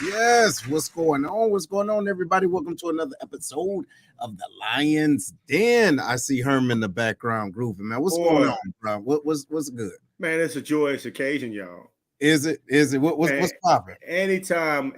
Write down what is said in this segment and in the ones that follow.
Yes. What's going on? What's going on, everybody? Welcome to another episode of the Lion's Den. I see Herm in the background grooving, man. What's going on, bro? What's good? Man, it's a joyous occasion, y'all. Is it? What's popping? Anytime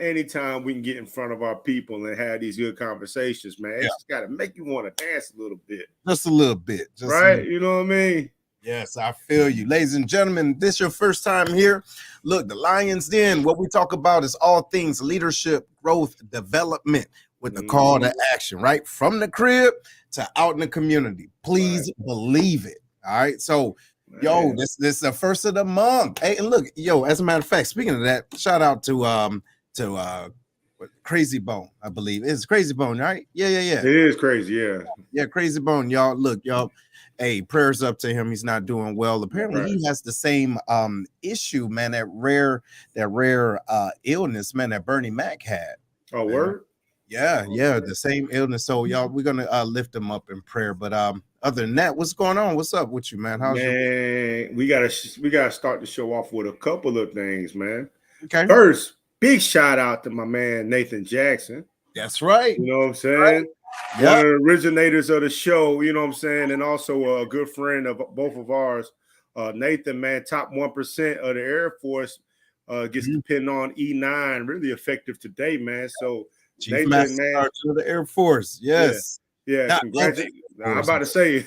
we can get in front of our people and have these good conversations, man, it's just got to make you want to dance a little bit. Just a little bit. Right? You know what I mean? Yes, I feel you. Ladies and gentlemen, this is your first time here. Look, the Lion's Den, what we talk about is all things leadership, growth, development with the call to action, right? From the crib to out in the community. Please believe it. All right. So, yo, this is the first of the month. Hey, and look, yo, as a matter of fact, speaking of that, shout out to Crazy Bone, I believe. It's Crazy Bone, right? Yeah. It is crazy, yeah. Crazy Bone, y'all. Look, y'all. Hey, prayers up to him. He's not doing well. Apparently, he has the same issue, man. That rare illness, man, that Bernie Mac had. Oh, word? Yeah, the same illness. So, y'all, we're gonna lift him up in prayer. But other than that, what's going on? What's up with you, man? We gotta start the show off with a couple of things, man. Okay. First, big shout out to my man Nathan Jackson. That's right. You know what I'm saying? Right. One of the originators of the show, you know what I'm saying, and also a good friend of both of ours. Nathan, man, top 1% of the Air Force gets to pin on E9, really effective today, man. So Chief Nathan, Master Sergeant of the Air Force, yes. Yeah, congratulations. I'm about to say,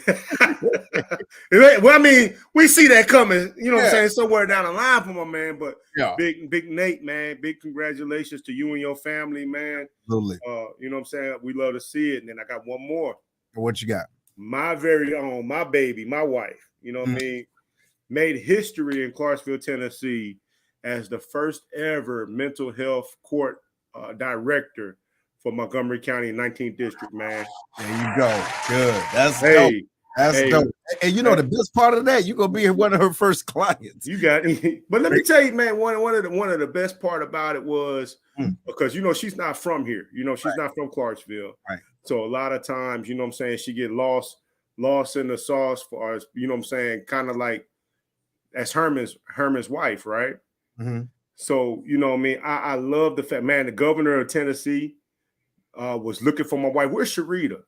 well, I mean, we see that coming, you know what I'm saying, somewhere down the line for my man, but big Nate, man, big congratulations to you and your family, man. Absolutely. You know what I'm saying? We love to see it. And then I got one more. What you got? my very own, my baby, my wife, you know what I mean, made history in Clarksville, Tennessee as the first ever mental health court director for Montgomery County 19th District, man. There you go. Good. That's dope. Hey, That's hey, dope. And you know the best part of that, you're gonna be one of her first clients. you got it. But let me tell you, man, one of the best part about it was because she's not from here. She's not from Clarksville. Right. So a lot of times, you know what I'm saying, she get lost in the sauce for us, you know what I'm saying, kind of like as Herman's wife, right? So, you know what I mean? I love the fact, man, the governor of Tennessee was looking for my wife. Where's Sharita?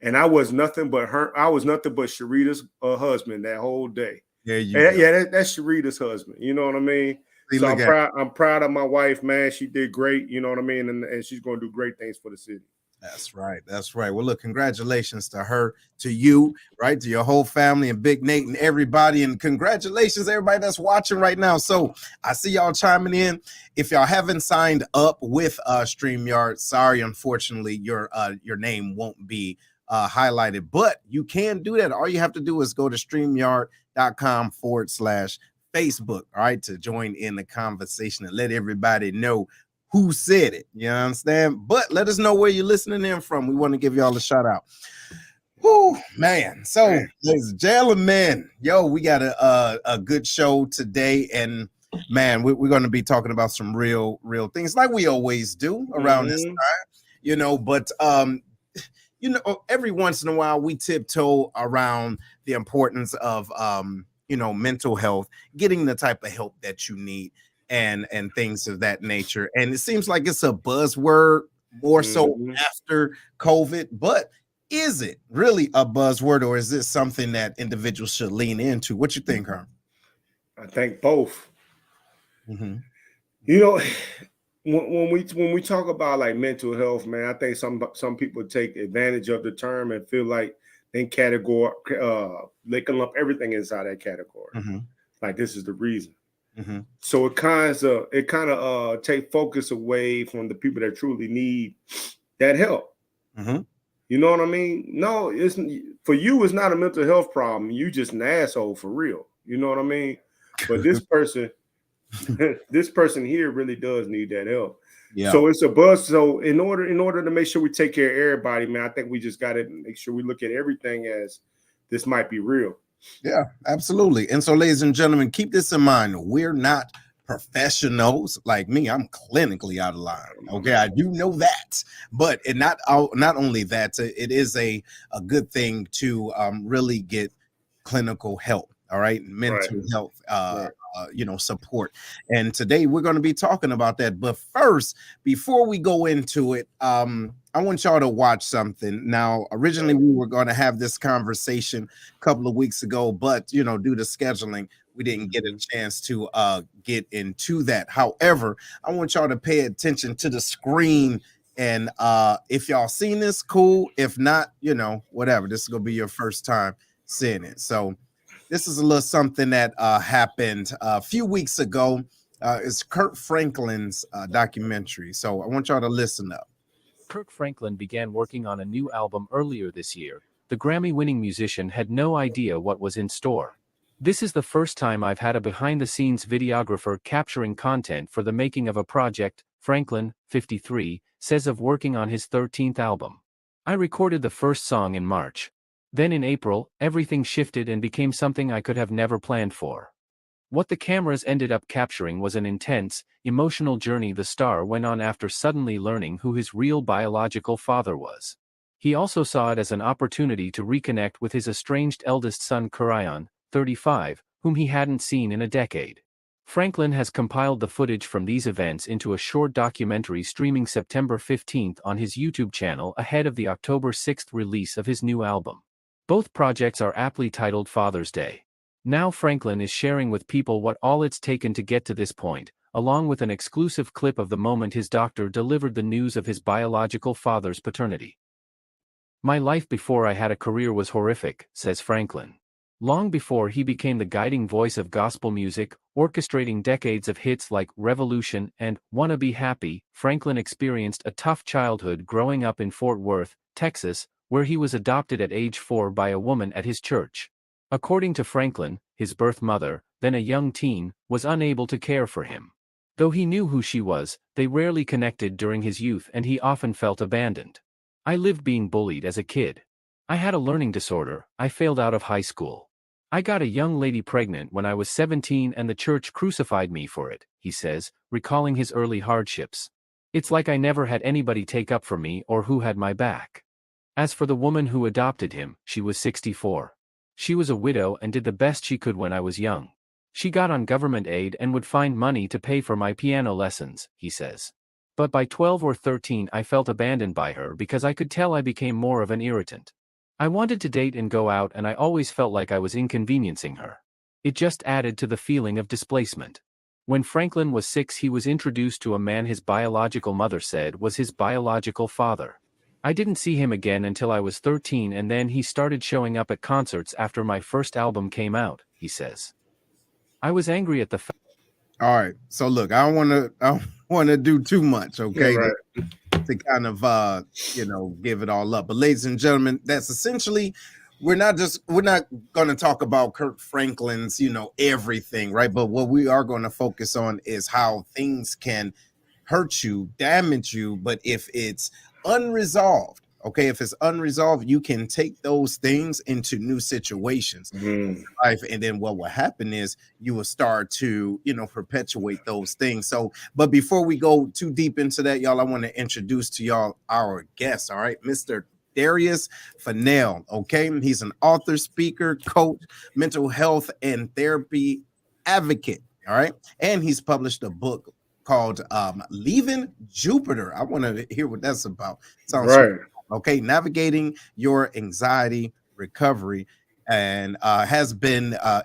And I was nothing but Sharita's husband that whole day. There you go. Yeah, that's Sharita's husband. You know what I mean? So I'm proud of my wife, man. She did great, you know what I mean? And she's going to do great things for the city. That's right. That's right. Well, look, congratulations to her, to you, right, to your whole family and Big Nate and everybody. And congratulations, everybody that's watching right now. So I see y'all chiming in. If y'all haven't signed up with StreamYard, sorry, unfortunately, your name won't be highlighted, but you can do that. All you have to do is go to StreamYard.com/Facebook, all right, to join in the conversation and let everybody know who said it. You understand? But let us know where you're listening in from. We want to give y'all a shout out. Whoo, man. So, ladies and gentlemen, we got a good show today. And man, we're going to be talking about some real things like we always do around this time, but every once in a while we tiptoe around the importance of mental health, getting the type of help that you need and things of that nature. And it seems like it's a buzzword more so after COVID, but is it really a buzzword, or is this something that individuals should lean into? What you think, Herm? I think both. When we talk about like mental health, man, I think some people take advantage of the term and feel like they can lump everything inside that category. Like this is the reason. So it kind of take focus away from the people that truly need that help. You know what I mean? No, it's for you. It's not a mental health problem. You just an asshole for real. You know what I mean? But this person here really does need that help. Yeah. So it's a buzz. So in order to make sure we take care of everybody, man, I think we just got to make sure we look at everything as this might be real. Yeah, absolutely. And so, ladies and gentlemen, keep this in mind. We're not professionals like me. I'm clinically out of line. Okay, I do know that, but not only that, it is a good thing to really get clinical help. All right, mental health, support. And today we're going to be talking about that. But first, before we go into it, I want y'all to watch something. Now, originally we were going to have this conversation a couple of weeks ago, but due to scheduling, we didn't get a chance to get into that. However, I want y'all to pay attention to the screen. And if y'all seen this, cool. If not, whatever. This is going to be your first time seeing it. So this is a little something that happened a few weeks ago. It's Kirk Franklin's documentary. So I want y'all to listen up. Kirk Franklin began working on a new album earlier this year. The Grammy-winning musician had no idea what was in store. This is the first time I've had a behind-the-scenes videographer capturing content for the making of a project, Franklin, 53, says of working on his 13th album. I recorded the first song in March. Then in April, everything shifted and became something I could have never planned for. What the cameras ended up capturing was an intense, emotional journey the star went on after suddenly learning who his real biological father was. He also saw it as an opportunity to reconnect with his estranged eldest son Karayan, 35, whom he hadn't seen in a decade. Franklin has compiled the footage from these events into a short documentary streaming September 15th on his YouTube channel ahead of the October 6th release of his new album. Both projects are aptly titled Father's Day. Now Franklin is sharing with people what all it's taken to get to this point, along with an exclusive clip of the moment his doctor delivered the news of his biological father's paternity. My life before I had a career was horrific, says Franklin. Long before he became the guiding voice of gospel music, orchestrating decades of hits like Revolution and Wanna Be Happy, Franklin experienced a tough childhood growing up in Fort Worth, Texas, where he was adopted at age 4 by a woman at his church. According to Franklin, his birth mother, then a young teen, was unable to care for him. Though he knew who she was, they rarely connected during his youth and he often felt abandoned. I lived being bullied as a kid. I had a learning disorder, I failed out of high school. I got a young lady pregnant when I was 17 and the church crucified me for it, he says, recalling his early hardships. It's like I never had anybody take up for me or who had my back. As for the woman who adopted him, she was 64. She was a widow and did the best she could when I was young. She got on government aid and would find money to pay for my piano lessons, he says. But by 12 or 13 I felt abandoned by her because I could tell I became more of an irritant. I wanted to date and go out and I always felt like I was inconveniencing her. It just added to the feeling of displacement. When Franklin was 6 he was introduced to a man his biological mother said was his biological father. I didn't see him again until I was 13 and then he started showing up at concerts after my first album came out, he says. I was angry at the fact. All right. So look, I don't want to do too much, okay? Yeah, right. To kind of give it all up. But ladies and gentlemen, that's essentially we're not going to talk about Kirk Franklin's, everything, right? But what we are going to focus on is how things can hurt you, damage you, but if it's unresolved, okay, if it's unresolved, you can take those things into new situations in life, and then what will happen is you will start to perpetuate those things. So but before we go too deep into that, y'all, I want to introduce to y'all our guest. All right, Mr. Darius Fennell. Okay, he's an author, speaker, coach, mental health and therapy advocate. All right, and he's published a book called Leaving Jupiter. I want to hear what that's about. Sounds right. Okay, navigating your anxiety recovery, and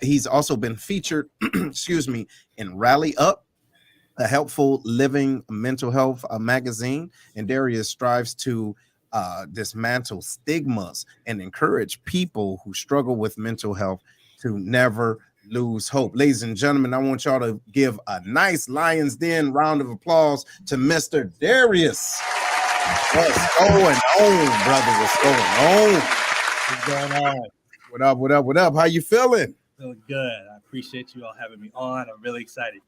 he's also been featured excuse me, in Rally Up, a helpful living mental health magazine. And Darius strives to dismantle stigmas and encourage people who struggle with mental health to never lose hope. Ladies and gentlemen, I want y'all to give a nice Lions Den round of applause to Mr. Darius. What's going on, brother? What's going on? What's going on? What up? What up? What up? How you feeling? Feeling good. I appreciate you all having me on. I'm really excited.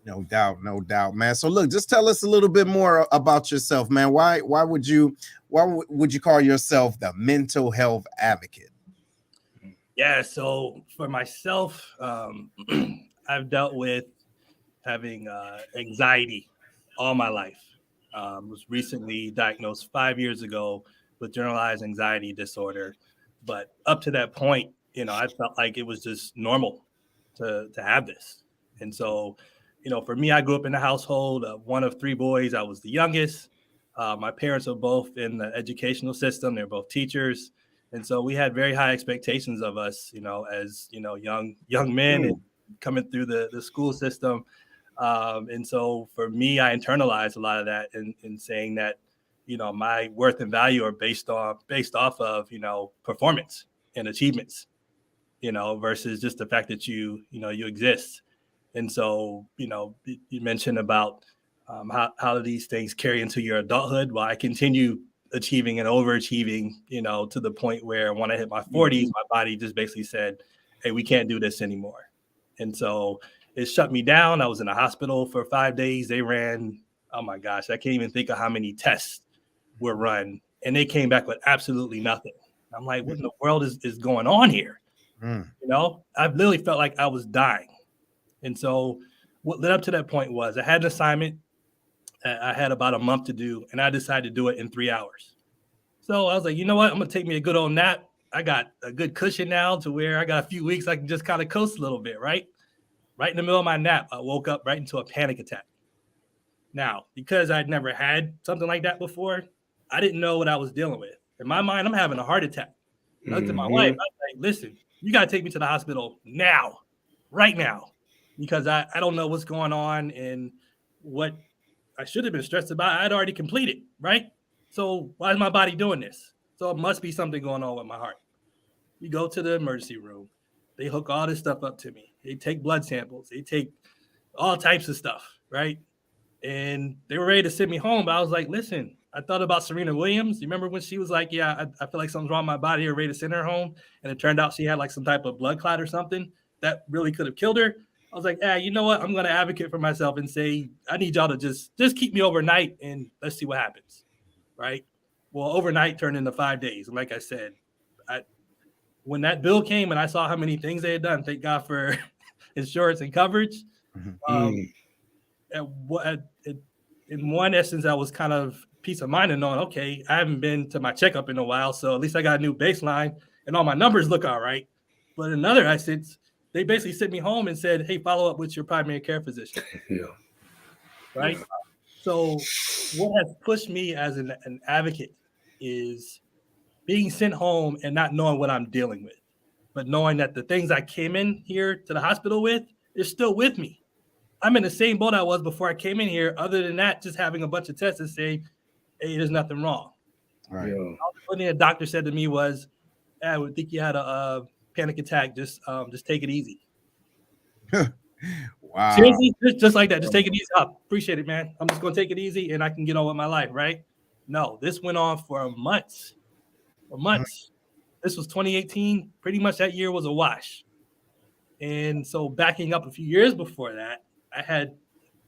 No doubt, man. So look, just tell us a little bit more about yourself, man. Why would you call yourself the mental health advocate? Yeah, so for myself, I've dealt with having anxiety all my life. Was recently diagnosed 5 years ago with generalized anxiety disorder. But up to that point, I felt like it was just normal to have this. And so, for me, I grew up in a household of one of 3 boys. I was the youngest. My parents are both in the educational system. They're both teachers. And so we had very high expectations of us, as, young men and coming through the school system. And so for me, I internalized a lot of that in saying that, my worth and value are based off of, performance and achievements, versus just the fact that you exist. And so, you mentioned about how these things carry into your adulthood. Well, I continue achieving and overachieving, to the point where when I hit my 40s, my body just basically said, hey, we can't do this anymore. And so it shut me down. I was in a hospital for 5 days. They ran, oh my gosh, I can't even think of how many tests were run. And they came back with absolutely nothing. I'm like, what in the world is going on here? I literally felt like I was dying. And so what led up to that point was I had an assignment. I had about a month to do, and I decided to do it in 3 hours. So I was like, you know what? I'm going to take me a good old nap. I got a good cushion now to where I got a few weeks I can just kind of coast a little bit, right? Right in the middle of my nap, I woke up right into a panic attack. Now, because I'd never had something like that before, I didn't know what I was dealing with. In my mind, I'm having a heart attack. I looked at my wife. I was like, listen, you got to take me to the hospital now, right now, because I don't know what's going on and what I should have been stressed about. I'd already completed, right? So why is my body doing this? So it must be something going on with my heart. We go to the emergency room. They hook all this stuff up to me. They take blood samples. They take all types of stuff, right? And they were ready to send me home. But I was like, listen, I thought about Serena Williams. You remember when she was like, yeah, I feel like something's wrong with my body, or ready to send her home. And it turned out she had like some type of blood clot or something that really could have killed her. I was like, you know what? I'm going to advocate for myself and say, I need y'all to just keep me overnight and let's see what happens. Right. Well, overnight turned into 5 days. And like I said, when that bill came and I saw how many things they had done, thank God for insurance and coverage. In one essence, I was kind of peace of mind and knowing, okay, I haven't been to my checkup in a while, so at least I got a new baseline and all my numbers look all right. But in another essence, they basically sent me home and said, hey, follow up with your primary care physician. Yeah. Right. Yeah. So what has pushed me as an advocate is being sent home and not knowing what I'm dealing with, but knowing that the things I came in here to the hospital with is still with me. I'm in the same boat I was before I came in here. Other than that, just having a bunch of tests that say, hey, there's nothing wrong. Right. Yeah. One thing the doctor said to me was, I would think you had a panic attack. Just take it easy. Wow. Seriously, just like that. Just take it easy. Appreciate it, man. I'm just going to take it easy and I can get on with my life, right? No, this went on for months. This was 2018. Pretty much that year was a wash. And so backing up a few years before that, I had a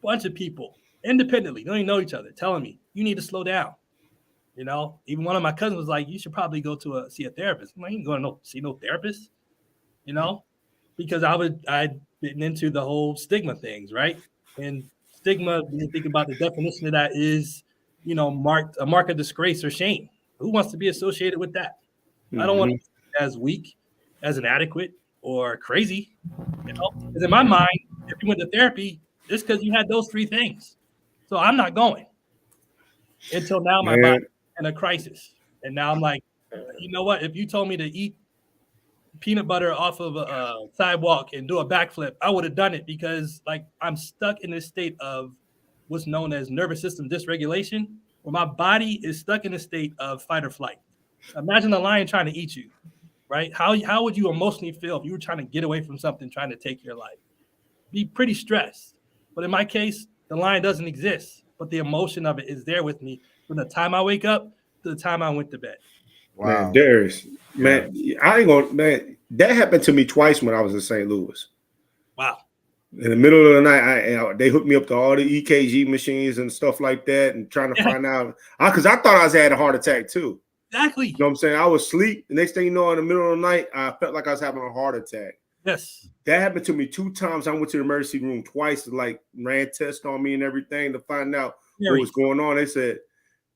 bunch of people independently, don't even know each other, telling me, you need to slow down. You know, even one of my cousins was like, you should probably go to see a therapist. I'm like, you ain't going to see no therapist, you know, because I'd been into the whole stigma things, right? And stigma, when you think about the definition of that, is, you know, a mark of disgrace or shame. Who wants to be associated with that? I don't want to be as weak, as inadequate, or crazy. You know, because in my mind, if you went to therapy, it's because you had those three things. So I'm not going until now. My body's in a crisis, and now I'm like, you know what? If you told me to eat peanut butter off of a sidewalk and do a backflip, I would have done it because like I'm stuck in this state of what's known as nervous system dysregulation, where my body is stuck in a state of fight or flight. Imagine a lion trying to eat you, right? How would you emotionally feel if you were trying to get away from something trying to take your life? Be pretty stressed. But in my case, the lion doesn't exist, but the emotion of it is there with me from the time I wake up to the time I went to bed. Wow. Man, Darius, man, I ain't gonna, man, that happened to me twice when I was in St. Louis. Wow. In the middle of the night, they hooked me up to all the EKG machines and stuff like that and trying to find out. Because I thought I had a heart attack too. Exactly. You know what I'm saying? I was asleep. The next thing you know, in the middle of the night, I felt like I was having a heart attack. Yes. That happened to me 2 times. I went to the emergency room twice, like ran tests on me and everything to find out what was going on. They said,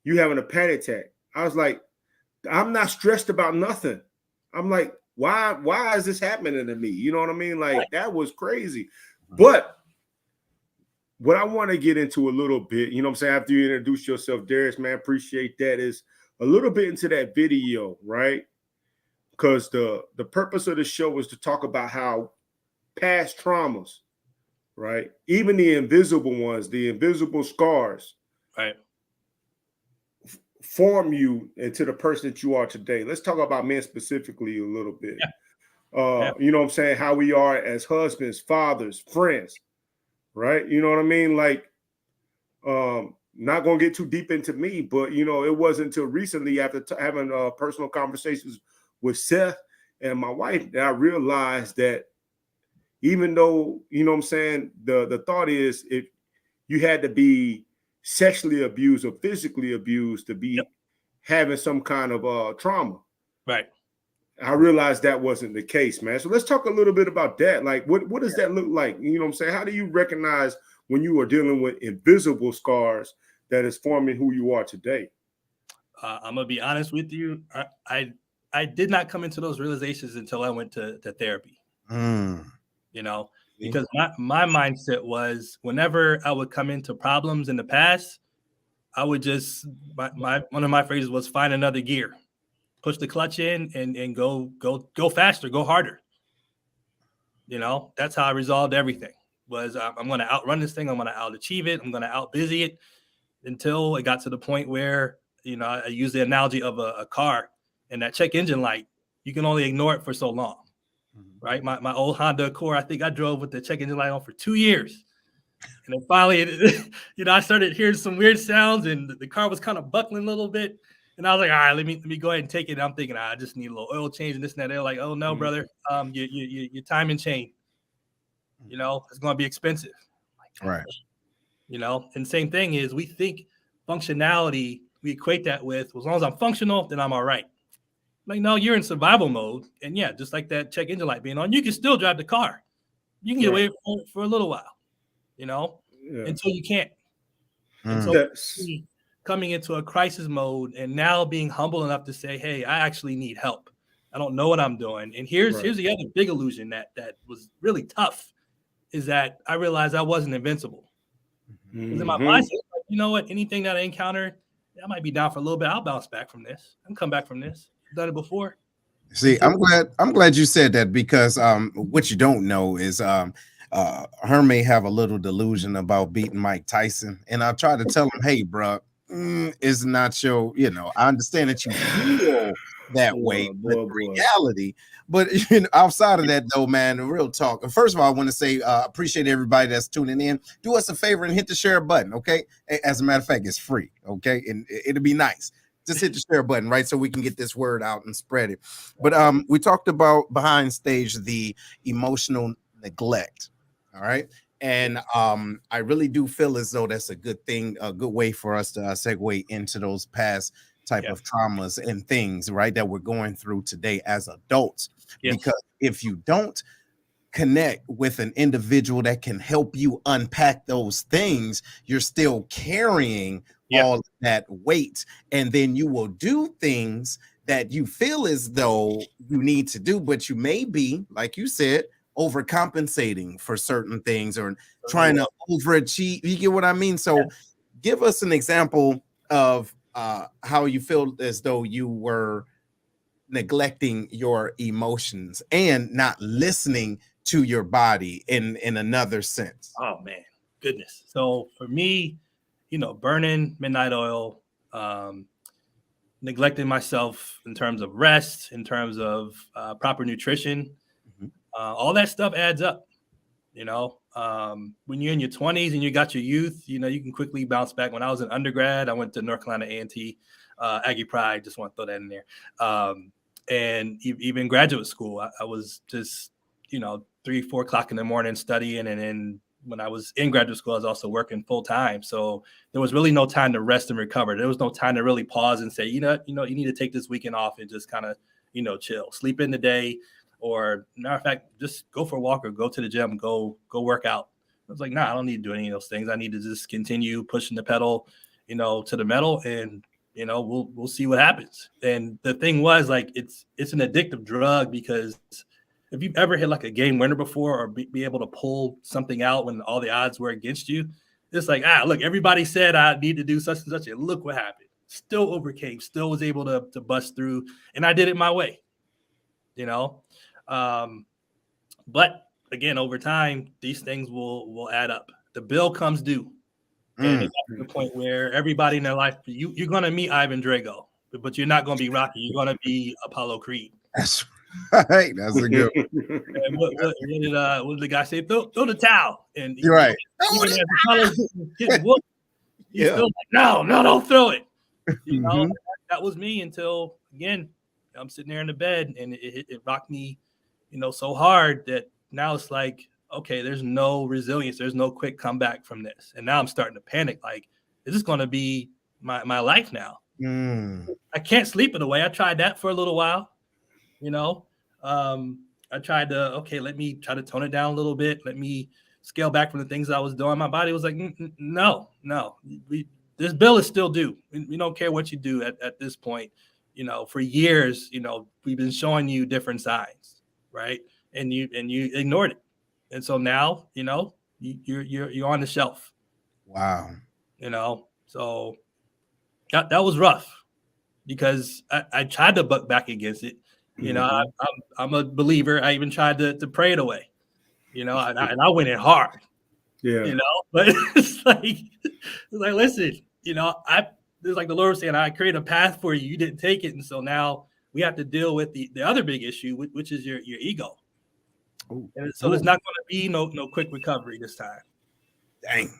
you having a panic attack. I was like, I'm not stressed about nothing. I'm like, why is this happening to me? You know what I mean? Like, that was crazy. But what I want to get into a little bit, you know what I'm saying, after you introduce yourself, Darius, man, appreciate that, is a little bit into that video, right? Because the purpose of the show is to talk about how past traumas, right, even the invisible ones, the invisible scars, right, form you into the person that you are today. Let's talk about men specifically a little bit. You know what I'm saying? How we are as husbands, fathers, friends, right? You know what I mean? Like, not going to get too deep into me, but, you know, it wasn't until recently after having personal conversations with Seth and my wife that I realized that even though, you know what I'm saying, the thought is if you had to be sexually abused or physically abused to be having some kind of trauma. Right. I realized that wasn't the case, man. So let's talk a little bit about that. Like, what does that look like? You know what I'm saying? How do you recognize when you are dealing with invisible scars that is forming who you are today? I'm going to be honest with you. I did not come into those realizations until I went to therapy. You know, because my mindset was whenever I would come into problems in the past, I would just, one of my phrases was find another gear, push the clutch in and go faster, go harder. You know, that's how I resolved everything. Was I'm going to outrun this thing. I'm going to out-achieve it. I'm going to out-busy it until it got to the point where, you know, I use the analogy of a car and that check engine light, you can only ignore it for so long. Right. My old Honda Accord, I think I drove with the check engine light on for 2 years. And then finally, I started hearing some weird sounds, and the car was kind of buckling a little bit. And I was like, all right, let me go ahead and take it. And I'm thinking, I just need a little oil change and this and that. They're like, oh no, brother, your time and chain, it's going to be expensive. Right. And same thing is we think functionality, we equate that with, as long as I'm functional, then I'm all right. Like, no, you're in survival mode. And yeah, just like that check engine light being on, you can still drive the car. You can get away for a little while, until you can't. And so coming into a crisis mode and now being humble enough to say, hey, I actually need help. I don't know what I'm doing. And here's the other big illusion that was really tough, is that I realized I wasn't invincible. Because in my mindset, like, you know what? Anything that I encounter, I might be down for a little bit. I'll bounce back from this. I can come back from this. I've done it before. See, I'm glad you said that, because what you don't know is Herm may have a little delusion about beating Mike Tyson, and I try to tell him, hey, bro, it's not your, I understand that you feel that way, but reality. But outside of that, though, man, real talk. First of all, I want to say appreciate everybody that's tuning in. Do us a favor and hit the share button, okay? As a matter of fact, it's free, okay? And it'll be nice. Just hit the share button, right? So we can get this word out and spread it. But we talked about behind stage, the emotional neglect. All right. And I really do feel as though that's a good thing, a good way for us to segue into those past type of traumas and things, right, that we're going through today as adults. Because if you don't connect with an individual that can help you unpack those things, you're still carrying all that weight, and then you will do things that you feel as though you need to do, but you may be, like you said, overcompensating for certain things or trying to overachieve. You get what I mean? So give us an example of how you feel as though you were neglecting your emotions and not listening to your body in another sense. Oh man, goodness. So for me, burning midnight oil, neglecting myself in terms of rest, in terms of proper nutrition, all that stuff adds up. When you're in your 20s and you got your youth, you can quickly bounce back. When I was an undergrad, I went to North Carolina A&T, Aggie Pride, just want to throw that in there. And even graduate school, I was just, 3-4 o'clock in the morning studying. And then when I was in graduate school, I was also working full time. So there was really no time to rest and recover. There was no time to really pause and say, you need to take this weekend off and just kind of, chill, sleep in the day, or matter of fact, just go for a walk or go to the gym, go work out. I was like, nah, I don't need to do any of those things. I need to just continue pushing the pedal, to the metal, and we'll see what happens. And the thing was, like, it's an addictive drug, because if you've ever hit like a game winner before, or be able to pull something out when all the odds were against you, it's like, look, everybody said I need to do such and such, and look what happened. Still overcame, still was able to bust through, and I did it my way, But again, over time, these things will add up. The bill comes due. And it's to the point where everybody in their life, you're going to meet Ivan Drago, but you're not going to be Rocky. You're going to be Apollo Creed. That's right. That's a good one. And what did the guy say? Throw the towel. And you're right. Even as Apollo's getting whooped, he's still like, no, don't throw it. That was me until, again, I'm sitting there in the bed, and it rocked me, so hard that now it's like, okay, there's no resilience. There's no quick comeback from this. And now I'm starting to panic. Like, is this going to be my life now? I can't sleep it away. I tried that for a little while. I tried to, let me try to tone it down a little bit. Let me scale back from the things I was doing. My body was like, no, this bill is still due. We don't care what you do at this point. For years, we've been showing you different signs, right? And you ignored it. And so now, you're on the shelf. Wow. So that was rough, because I tried to buck back against it. I'm a believer. I even tried to pray it away, and I went in hard. But it's like listen, there's like the Lord was saying, I created a path for you. You didn't take it. And so now we have to deal with the other big issue, which is your ego. And so there's not going to be no quick recovery this time. Dang.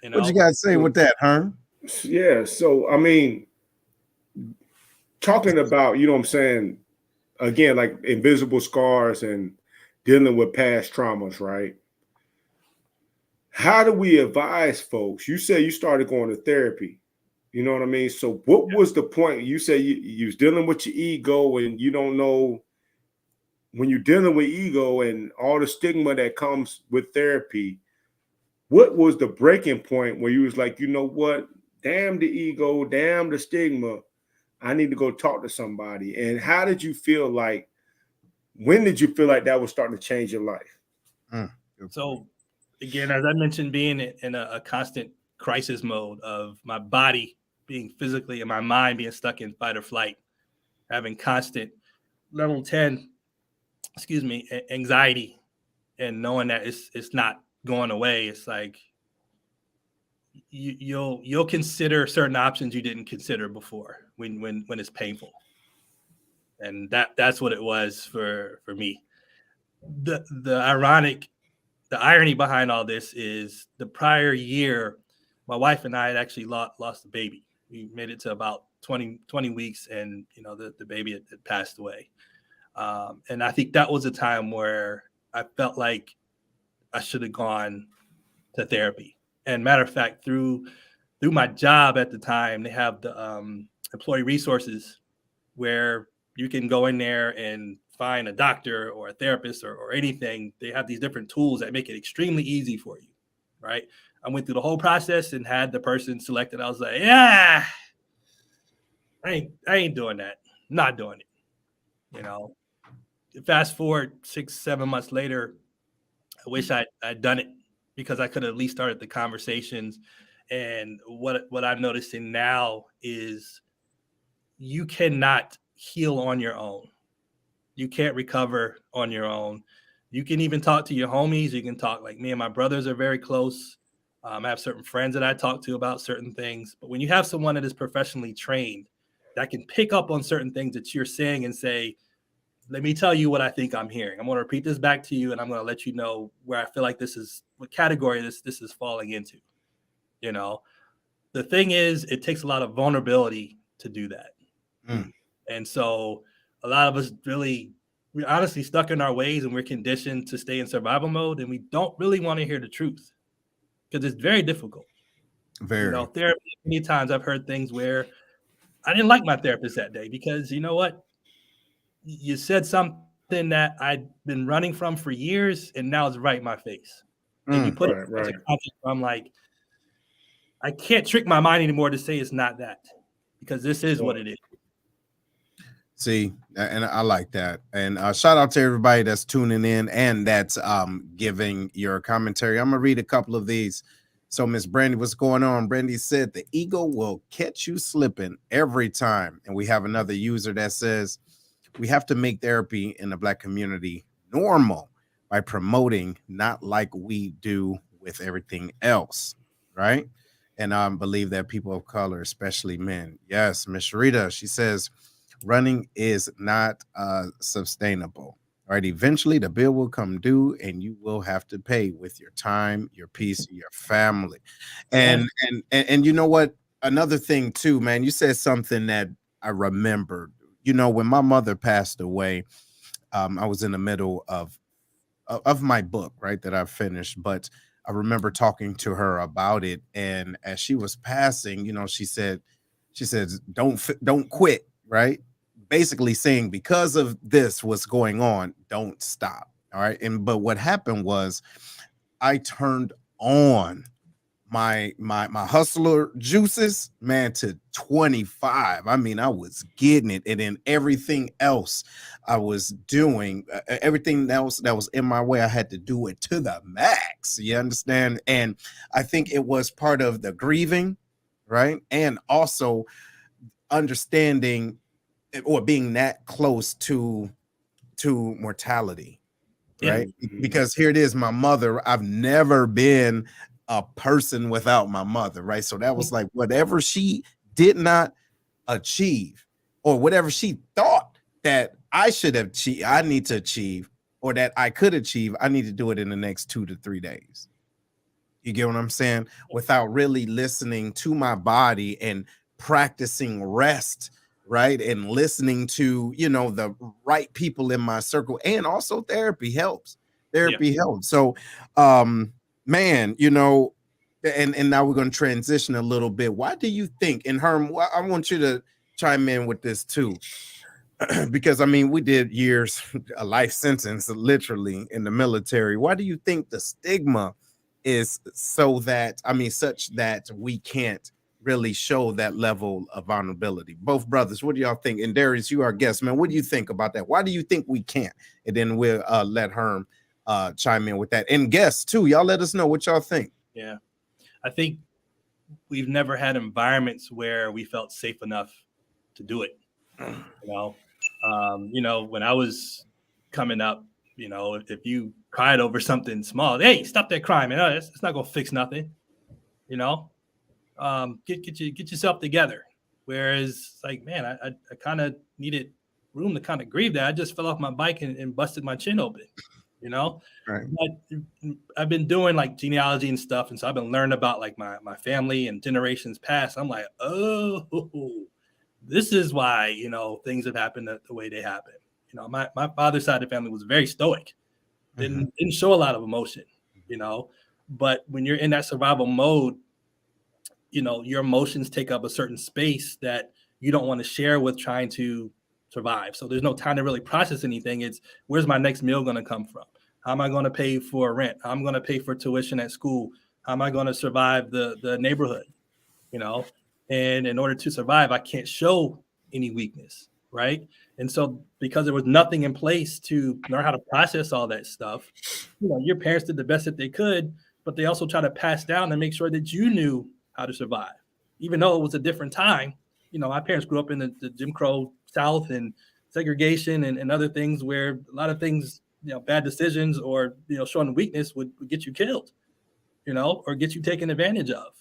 You What you know? got to say with that, Herm? Yeah. So, I mean, talking about, you know what I'm saying, again, like invisible scars and dealing with past traumas, right? How do we advise folks? You say you started going to therapy. You know what I mean? So what was the point? You say you was dealing with your ego and you don't know when you're dealing with ego and all the stigma that comes with therapy. What was the breaking point where you was like, you know what? Damn the ego, damn the stigma. I need to go talk to somebody. And how did you feel like, when did you feel like that was starting to change your life? So again, as I mentioned, being in a constant crisis mode of my body being physically and my mind being stuck in fight or flight, having constant level 10, anxiety, and knowing that it's not going away. It's like you'll consider certain options you didn't consider before when it's painful. And that's what it was for me. The irony behind all this is the prior year, my wife and I had actually lost a baby. We made it to about 20 weeks, and the baby had passed away. And I think that was a time where I felt like I should have gone to therapy. And matter of fact, through my job at the time, they have the employee resources where you can go in there and find a doctor or a therapist or anything. They have these different tools that make it extremely easy for you, right? I went through the whole process and had the person selected. I was like, yeah, I ain't doing that. I'm not doing it. Fast forward 6-7 months later, I wish I'd done it because I could have at least started the conversations. And what I'm noticing now is you cannot heal on your own. You can't recover on your own. You can even talk to your homies. You can talk, like me and my brothers are very close. I have certain friends that I talk to about certain things. But when you have someone that is professionally trained that can pick up on certain things that you're saying and say, let me tell you what I think I'm hearing. I'm going to repeat this back to you, and I'm going to let you know where I feel like this is, what category this is falling into. The thing is, it takes a lot of vulnerability to do that. And so a lot of us we're honestly stuck in our ways, and we're conditioned to stay in survival mode, and we don't really want to hear the truth because it's very difficult. Therapy, many times I've heard things where I didn't like my therapist that day because you know what? You said something that I'd been running from for years, and now it's right in my face. And you put it in such a context where I'm like, I can't trick my mind anymore to say it's not that, because this is what it is. See, and I like that. And shout out to everybody that's tuning in and that's giving your commentary. I'm gonna read a couple of these. So Miss Brandy, what's going on? Brandy said the ego will catch you slipping every time. And we have another user that says we have to make therapy in the Black community normal by promoting, not like we do with everything else, right? And I believe that people of color, especially men. Yes, Miss Rita, she says running is not sustainable. All right, eventually the bill will come due and you will have to pay with your time, your peace, your family. And you know what? Another thing too, man, you said something that I remembered. When my mother passed away, I was in the middle of my book, right, that I finished, but I remember talking to her about it. And as she was passing, she said, don't quit, right? Basically saying because of this, what's going on, don't stop. All right. But what happened was I turned on my hustler juices, man, to 25. I mean, I was getting it. And then everything else I was doing, everything else that was in my way, I had to do it to the max. You understand? And I think it was part of the grieving, right? And also understanding or being that close to mortality, right? Because here it is, my mother. I've never been a person without my mother, right? So that was like whatever she did not achieve, or whatever she thought that I should have achieved, I need to achieve, or that I could achieve, I need to do it in the next 2 to 3 days. You get what I'm saying? Without really listening to my body and practicing rest, right? And listening to, you know, the right people in my circle. And also therapy helps. Therapy helps. So man, you know, and now we're going to transition a little bit. Why do you think, and Herm, I want you to chime in with this too, because I mean, we did years, a life sentence, literally in the military. Why do you think the stigma is so that, I mean, such that we can't really show that level of vulnerability? Both brothers, what do y'all think? And Darius, you are our guest, man. What do you think about that? Why do you think we can't? And then we'll let Herm chime in with that. And guests too, y'all let us know what y'all think. Yeah, I think we've never had environments where we felt safe enough to do it. You know, when I was coming up, you know, if you cried over something small, hey, stop that crying, man. It's not gonna fix nothing. You know, get yourself together. Whereas, like, man, I kind of needed room to kind of grieve that. I just fell off my bike and busted my chin open. You know, right. But I've been doing like genealogy and stuff, and so I've been learning about like my family and generations past. I'm like, oh, this is why, you know, things have happened the way they happen. You know, my father's side of the family was very stoic, didn't show a lot of emotion, you know, but when you're in that survival mode, you know, your emotions take up a certain space that you don't want to share with trying to survive. So there's no time to really process anything. It's where's my next meal going to come from? How am I going to pay for rent? How am I going to pay for tuition at school? How am I going to survive the neighborhood? You know, and in order to survive, I can't show any weakness, right? And so because there was nothing in place to learn how to process all that stuff, you know, your parents did the best that they could, but they also try to pass down and make sure that you knew how to survive. Even though it was a different time, you know, my parents grew up in the Jim Crow South and segregation and other things where a lot of things, you know, bad decisions or, you know, showing weakness would get you killed, you know, or get you taken advantage of.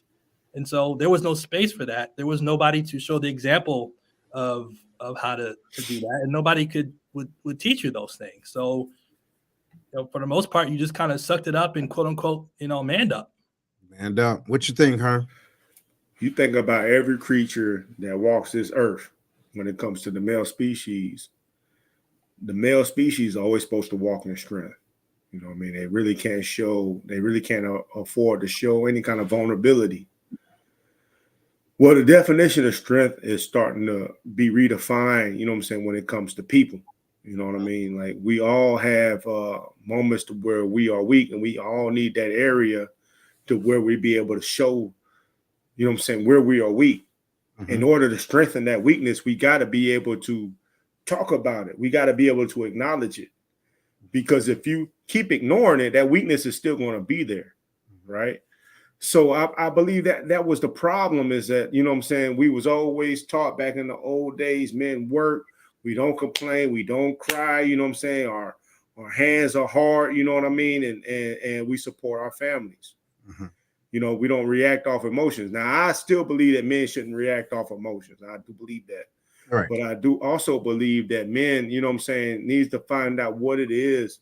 And so there was no space for that. There was nobody to show the example of how to do that. And nobody would teach you those things. So, you know, for the most part, you just kind of sucked it up and quote unquote, you know, manned up. Manned up. What you think, Herm? You think about every creature that walks this earth when it comes to the male species. The male species are always supposed to walk in strength. You know what I mean? They really can't afford to show any kind of vulnerability. Well, the definition of strength is starting to be redefined, you know what I'm saying, when it comes to people. You know what I mean? Like we all have moments to where we are weak, and we all need that area to where we be able to show, you know what I'm saying, where we are weak. In order to strengthen that weakness, we got to be able to talk about it. We got to be able to acknowledge it. Because if you keep ignoring it, that weakness is still going to be there, right? So I believe that was the problem, is that, you know what I'm saying, we was always taught back in the old days, men work, we don't complain, we don't cry, you know what I'm saying, our hands are hard, you know what I mean, and we support our families. You know, we don't react off emotions. Now, I still believe that men shouldn't react off emotions. I do believe that. Right. But I do also believe that men, you know what I'm saying, needs to find out what it is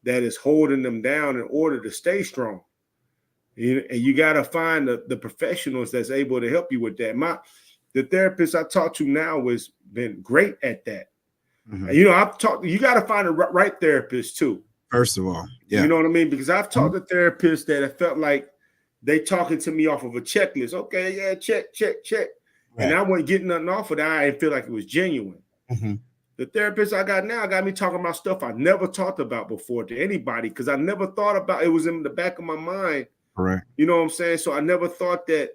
that is holding them down in order to stay strong. And you got to find the professionals that's able to help you with that. The therapist I talk to now has been great at that. And, you know, you got to find the right therapist too. First of all, yeah. You know what I mean? Because I've talked to therapists that have felt like they talking to me off of a checklist. Okay, yeah, check. Right. And I wasn't getting nothing off of that. I didn't feel like it was genuine. The therapist I got now got me talking about stuff I never talked about before to anybody, because I never thought about it. Was in the back of my mind. Correct. You know what I'm saying? So I never thought that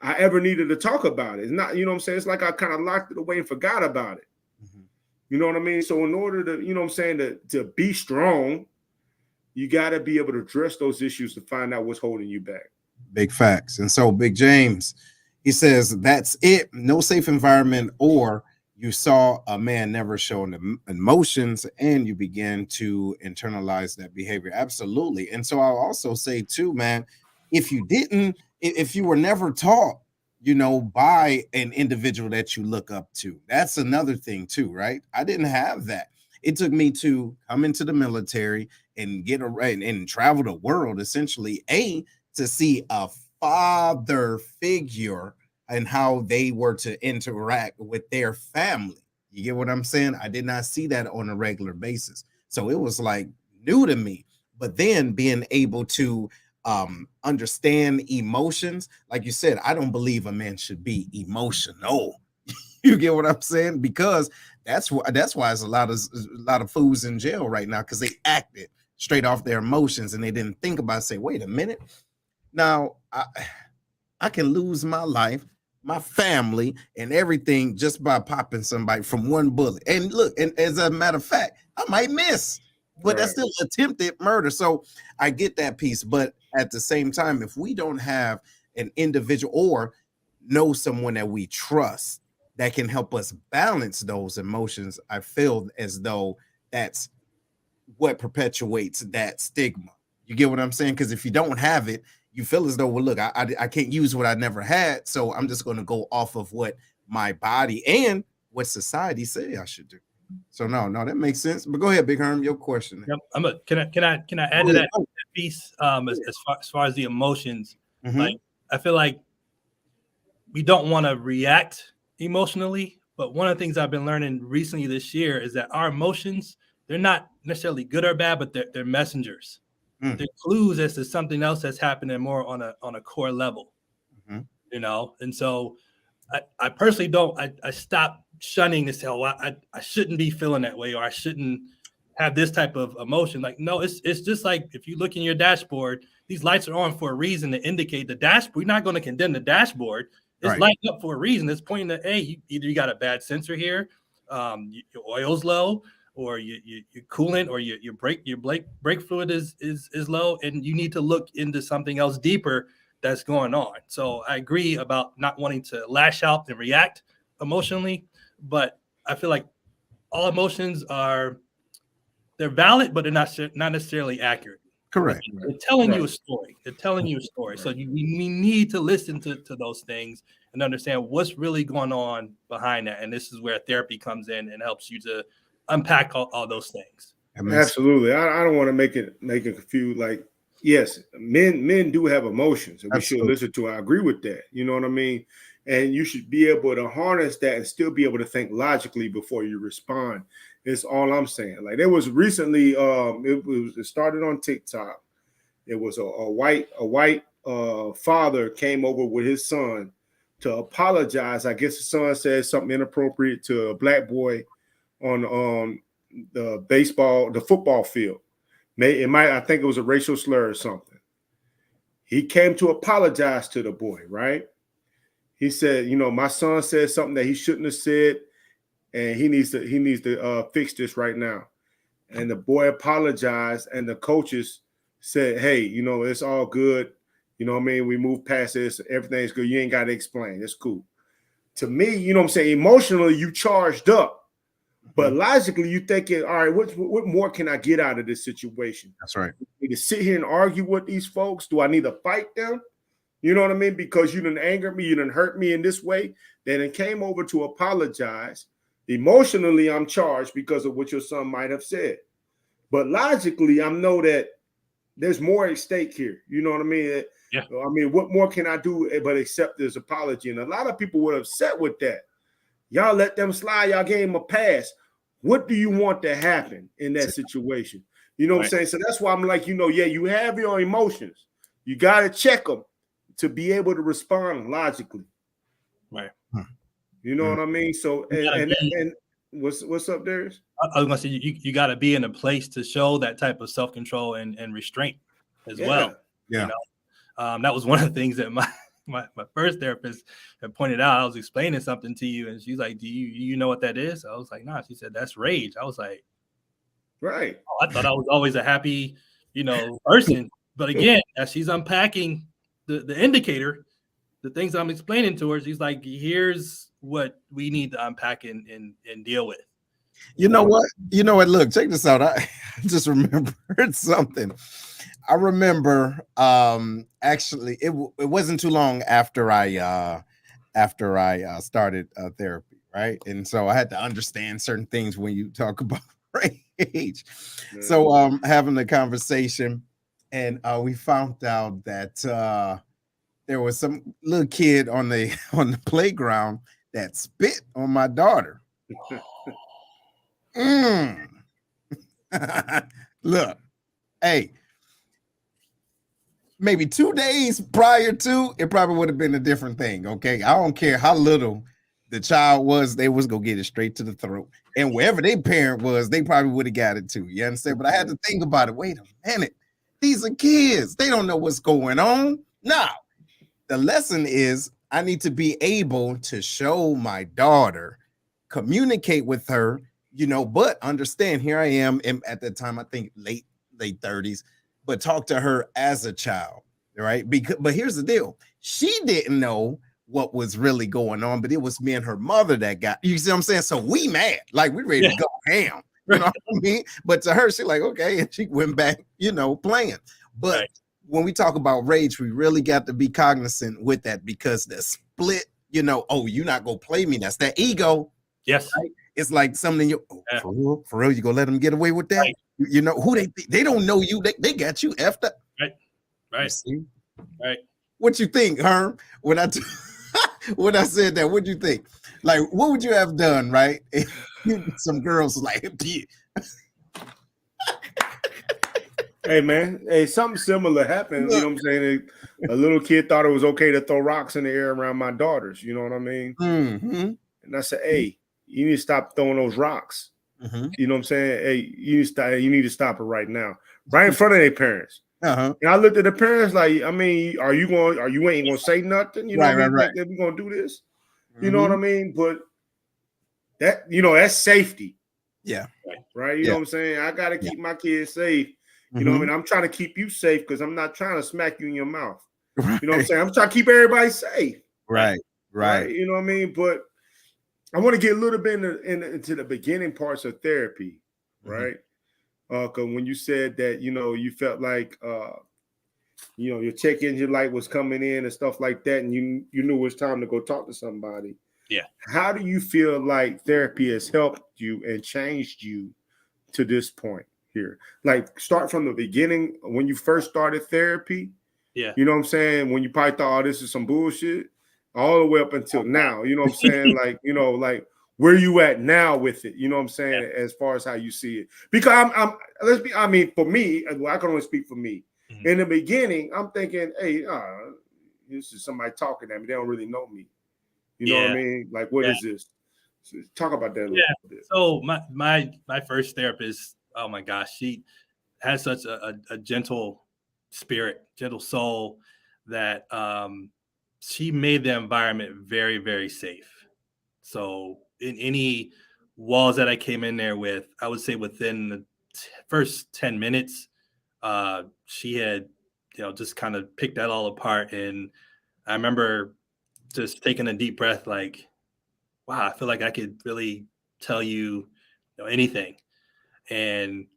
I ever needed to talk about it. It's not, you know what I'm saying? It's like I kind of locked it away and forgot about it. You know what I mean? So in order to, you know what I'm saying, to be strong, you got to be able to address those issues to find out what's holding you back. Big facts. And so Big James, he says, that's it. No safe environment, or you saw a man never showing emotions and you begin to internalize that behavior. Absolutely. And so I'll also say too, man, if you were never taught, you know, by an individual that you look up to, that's another thing too, right? I didn't have that. It took me to come into the military and get and travel the world, essentially, to see a father figure and how they were to interact with their family. You get what I'm saying? I did not see that on a regular basis. So it was like new to me. But then being able to understand emotions, like you said, I don't believe a man should be emotional. You get what I'm saying? Because that's why there's a lot of fools in jail right now, because they acted straight off their emotions and they didn't think about it, say, wait a minute. Now I can lose my life, my family, and everything just by popping somebody from one bullet. And look, and as a matter of fact, I might miss, but that's still attempted murder. So I get that piece. But at the same time, if we don't have an individual or know someone that we trust that can help us balance those emotions, I feel as though that's what perpetuates that stigma. You get what I'm saying? Because if you don't have it, you feel as though, well, look, I can't use what I never had, so I'm just going to go off of what my body and what society say I should do. So no, that makes sense. But go ahead, Big Herm, your question. Yep. Can I add to that piece? As far as the emotions, like I feel like we don't want to react emotionally, but one of the things I've been learning recently this year is that our emotions, they're not necessarily good or bad, but they're messengers. They're clues as to something else that's happening more on a core level, you know. And so I personally don't. I stop shunning this. Hell, I shouldn't be feeling that way, or I shouldn't have this type of emotion. Like, no, it's just like if you look in your dashboard, these lights are on for a reason to indicate the dashboard. We're not going to condemn the dashboard. It's lighting up for a reason. It's pointing to, hey, either you got a bad sensor here, your oil's low, or your coolant or your brake fluid is low, and you need to look into something else deeper that's going on. So I agree about not wanting to lash out and react emotionally, but I feel like all emotions they're valid, but they're not necessarily accurate. Correct. They're telling you a story. They're telling you a story. So we need to listen to those things and understand what's really going on behind that. And this is where therapy comes in and helps you to unpack all those things. Absolutely. I don't want to make it confused. Like, yes, men do have emotions, and we should listen to. I agree with that. You know what I mean? And you should be able to harness that and still be able to think logically before you respond. It's all I'm saying. Like, there was recently, it started on TikTok. It was a white father came over with his son to apologize. I guess the son said something inappropriate to a black boy on the football field. I think it was a racial slur or something. He came to apologize to the boy, right? He said, you know, my son said something that he shouldn't have said, and he needs to fix this right now. And the boy apologized, and the coaches said, hey, you know, it's all good. You know what I mean? We moved past this. Everything's good. You ain't got to explain. It's cool. To me, you know what I'm saying? Emotionally, you charged up. But logically, you thinking, all right, what more can I get out of this situation? That's right. I need to sit here and argue with these folks? Do I need to fight them? You know what I mean? Because you didn't anger me, you didn't hurt me in this way. Then it came over to apologize. Emotionally, I'm charged because of what your son might have said. But logically, I know that there's more at stake here. You know what I mean? Yeah. I mean, what more can I do but accept this apology? And a lot of people were upset with that. Y'all let them slide. Y'all gave them a pass. What do you want to happen in that situation? You know what I'm saying? So that's why I'm like, you know, yeah, you have your emotions. You got to check them to be able to respond logically. Right. You know what I mean? So, and what's up, Darius? I was going to say, you got to be in a place to show that type of self-control and restraint as well. Yeah. You know? That was one of the things that my first therapist had pointed out. I was explaining something to you, and she's like, do you know what that is? I was like, nah. She said, that's rage. I was like, right. Oh, I thought I was always a happy, you know, person. But again, as she's unpacking the indicator, the things I'm explaining to her, she's like, here's what we need to unpack and deal with. You know what? Look, check this out. I just remembered something. I remember actually it wasn't too long after I started therapy, right? And so I had to understand certain things when you talk about rage. So having a conversation, and we found out that there was some little kid on the playground that spit on my daughter. Look, hey, maybe 2 days prior to, it probably would have been a different thing. Okay, I don't care how little the child was, they was gonna get it straight to the throat, and wherever their parent was, they probably would have got it too. You understand? But I had to think about it. Wait a minute, these are kids, they don't know what's going on. Now the lesson is I need to be able to show my daughter, communicate with her, but understand, here I am at that time, I think late 30s, but talk to her as a child, right? But here's the deal. She didn't know what was really going on, but it was me and her mother that got, you see what I'm saying? So we mad, like we ready to go ham, you know what I mean? But to her, she like, okay, and she went back, playing. But when we talk about rage, we really got to be cognizant with that, because the split, oh, you're not gonna play me. That's that ego. Yes. Right? It's like something for real, you gonna let them get away with that? Right. Who they don't know you, they got you effed up. Right. Right. What you think, Herm? When I when I said that, what'd you think? Like, what would you have done, right? Some girls like, hey man, something similar happened. You know what I'm saying? A little kid thought it was okay to throw rocks in the air around my daughters. You know what I mean? Mm-hmm. And I said, hey, you need to stop throwing those rocks. Mm-hmm. You know what I'm saying? Hey, you need to stop it right now, right in front of their parents. Uh-huh. And I looked at the parents like, I mean, are you ain't gonna say nothing? You know what I mean? Right. That we're gonna do this. You know what I mean? But that, that's safety. Yeah. Right. You know what I'm saying? I gotta keep my kids safe. You know what I mean? I'm trying to keep you safe because I'm not trying to smack you in your mouth. Right. You know what I'm saying? I'm trying to keep everybody safe. Right. You know what I mean? But I want to get a little bit into the beginning parts of therapy, right? Because when you said that, you felt like, your check engine light was coming in and stuff like that, and you knew it was time to go talk to somebody. Yeah. How do you feel like therapy has helped you and changed you to this point here? Like, start from the beginning when you first started therapy. Yeah. You know what I'm saying? When you probably thought, oh, this is some bullshit, all the way up until now. You know what I'm saying? Like, like where you at now with it? You know what I'm saying? As far as how you see it, because for me, I can only speak for me. In the beginning, I'm thinking, hey, this is somebody talking at me. They don't really know me. You know what I mean? Like, what is this? So talk about that a little bit. So my first therapist, oh my gosh, she has such a gentle spirit, gentle soul, that she made the environment very, very safe. So in any walls that I came in there with, I would say within the first 10 minutes, she had, just kind of picked that all apart. And I remember just taking a deep breath, like, wow, I feel like I could really tell you, anything. And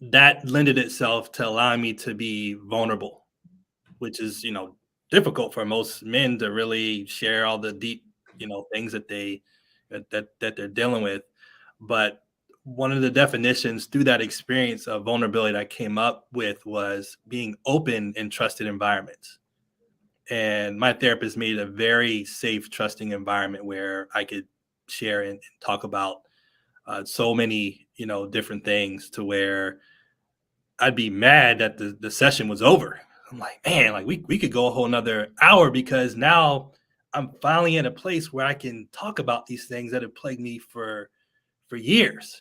that lended itself to allowing me to be vulnerable, which is, difficult for most men to really share all the deep, things that they're dealing with. But one of the definitions through that experience of vulnerability that I came up with was being open in trusted environments. And my therapist made a very safe, trusting environment where I could share and talk about so many, different things, to where I'd be mad that the session was over. I'm like, man, like we could go a whole nother hour, because now I'm finally in a place where I can talk about these things that have plagued me for years.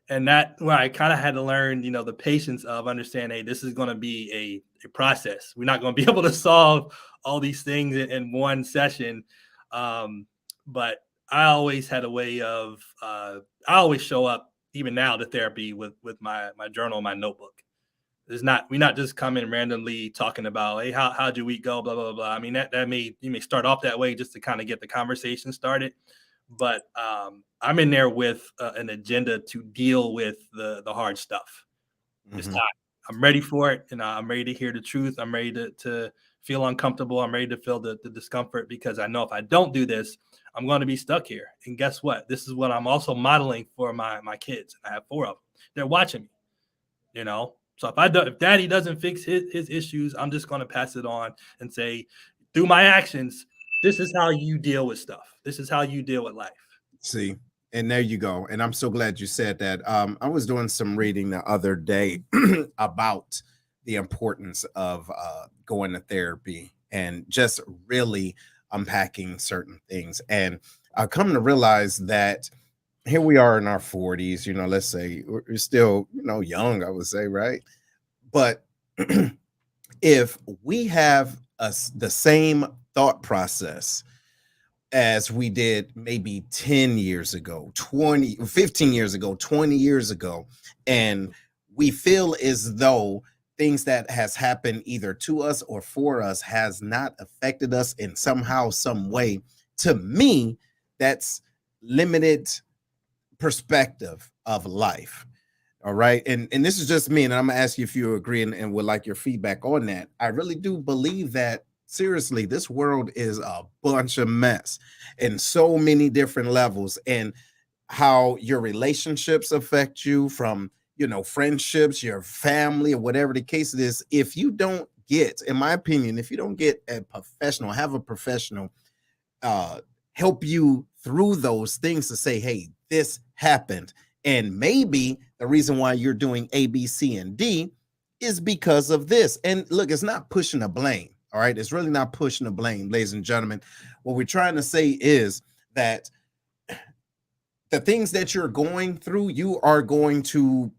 And that, where I kind of had to learn, the patience of understanding, hey, this is going to be a process. We're not going to be able to solve all these things in one session. But I always had a way of, I always show up, even now, to therapy with my journal, my notebook. We're not just coming randomly talking about, hey, how'd your week go? Blah, blah, blah. I mean, you may start off that way just to kind of get the conversation started. But I'm in there with an agenda to deal with the hard stuff. It's time. I'm ready for it. And I'm ready to hear the truth. I'm ready to feel uncomfortable. I'm ready to feel the discomfort, because I know if I don't do this, I'm going to be stuck here. And guess what? This is what I'm also modeling for my kids. I have 4 of them. They're watching me, So if daddy doesn't fix his issues, I'm just going to pass it on and say, through my actions, this is how you deal with stuff. This is how you deal with life. See, and there you go. And I'm so glad you said that. I was doing some reading the other day about the importance of going to therapy and just really unpacking certain things. And I come to realize that here we are in our 40s, let's say we're still, young, I would say, right? But if we have the same thought process as we did maybe 10 years ago, 20, 15 years ago, 20 years ago, and we feel as though things that has happened either to us or for us has not affected us in somehow, some way, to me, that's limited perspective of life. All right. And this is just me, and I'm gonna ask you if you agree and would like your feedback on that. I really do believe that seriously, this world is a bunch of mess in so many different levels, and how your relationships affect you from, friendships, your family, or whatever the case it is. If you don't get, in my opinion, if you don't get a professional, have a professional help you through those things to say, hey, this happened. And maybe the reason why you're doing A, B, C, and D is because of this. And look, it's not pushing the blame. All right. It's really not pushing the blame, ladies and gentlemen. What we're trying to say is that the things that you're going through, you're going to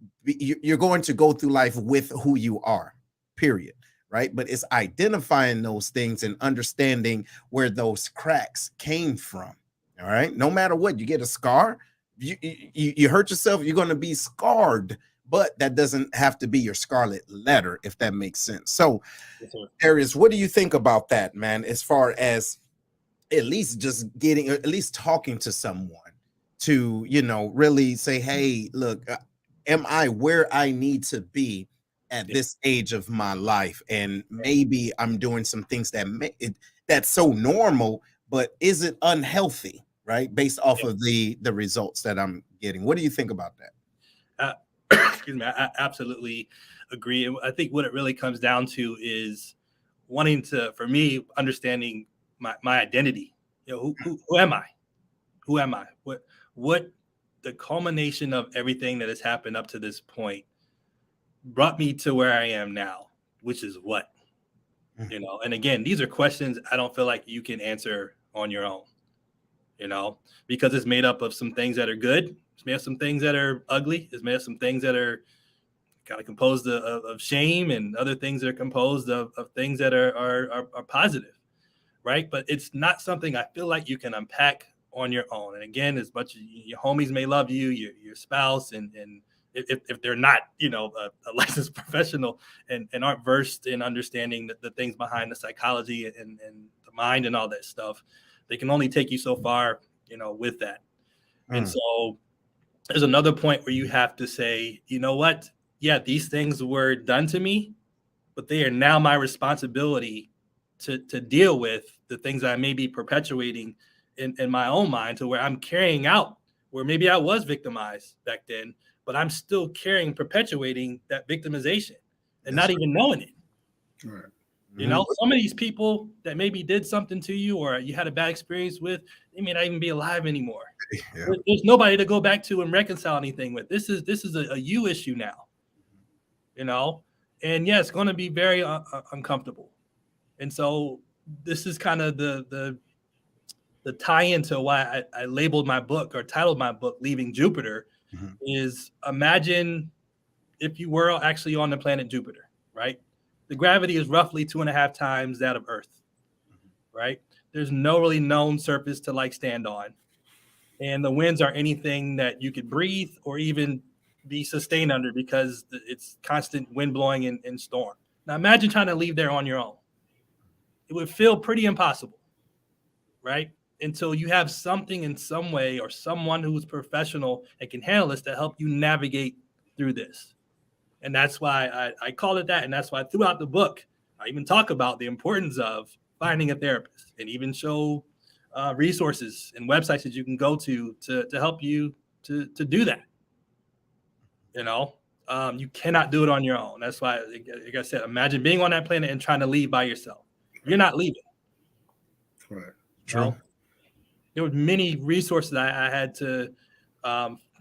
go through life with who you are, period. Right. But it's identifying those things and understanding where those cracks came from. All right. No matter what, you get a scar, you hurt yourself, you're going to be scarred, but that doesn't have to be your scarlet letter, if that makes sense. So, Yes, sir. Darius, what do you think about that, man? As far as at least just getting, at least talking to someone to, really say, hey, look, am I where I need to be at this age of my life? And maybe I'm doing some things that's so normal, but is it unhealthy, right? Based off of the results that I'm getting. What do you think about that? Excuse me. I absolutely agree. And I think what it really comes down to is wanting to, for me, understanding my identity. Who am I? Who am I? What the culmination of everything that has happened up to this point brought me to where I am now, which is what? And again, these are questions I don't feel like you can answer on your own, because it's made up of some things that are good. It's made up of some things that are ugly. It's made up of some things that are kind of composed of shame, and other things that are composed of things that are positive, right? But it's not something I feel like you can unpack on your own. And again, as much as your homies may love you, your spouse, and if they're not, a licensed professional and aren't versed in understanding the things behind the psychology and the mind and all that stuff, they can only take you so far, with that. And so there's another point where you have to say, you know what? Yeah, these things were done to me, but they are now my responsibility to deal with the things I may be perpetuating in my own mind, to where I'm carrying out where maybe I was victimized back then, but I'm still perpetuating that victimization and not even knowing it. Right. Some of these people that maybe did something to you or you had a bad experience with, they may not even be alive anymore. Yeah. There's nobody to go back to and reconcile anything with. This is a you issue now, and yeah, it's going to be very uncomfortable. And so this is kind of the tie-in to why I labeled my book, or titled my book, Leaving Jupiter, is imagine if you were actually on the planet Jupiter, right? The gravity is roughly 2.5 times that of Earth, right? There's no really known surface to stand on. And the winds are anything that you could breathe or even be sustained under, because it's constant wind blowing and storm. Now imagine trying to leave there on your own. It would feel pretty impossible, right? Until you have something in some way, or someone who's professional and can handle this, to help you navigate through this. And that's why I call it that. And that's why throughout the book, I even talk about the importance of finding a therapist, and even show resources and websites that you can go to help you to do that. You cannot do it on your own. That's why, like I said, imagine being on that planet and trying to leave by yourself. You're not leaving. Right. True. You know? There were many resources I had to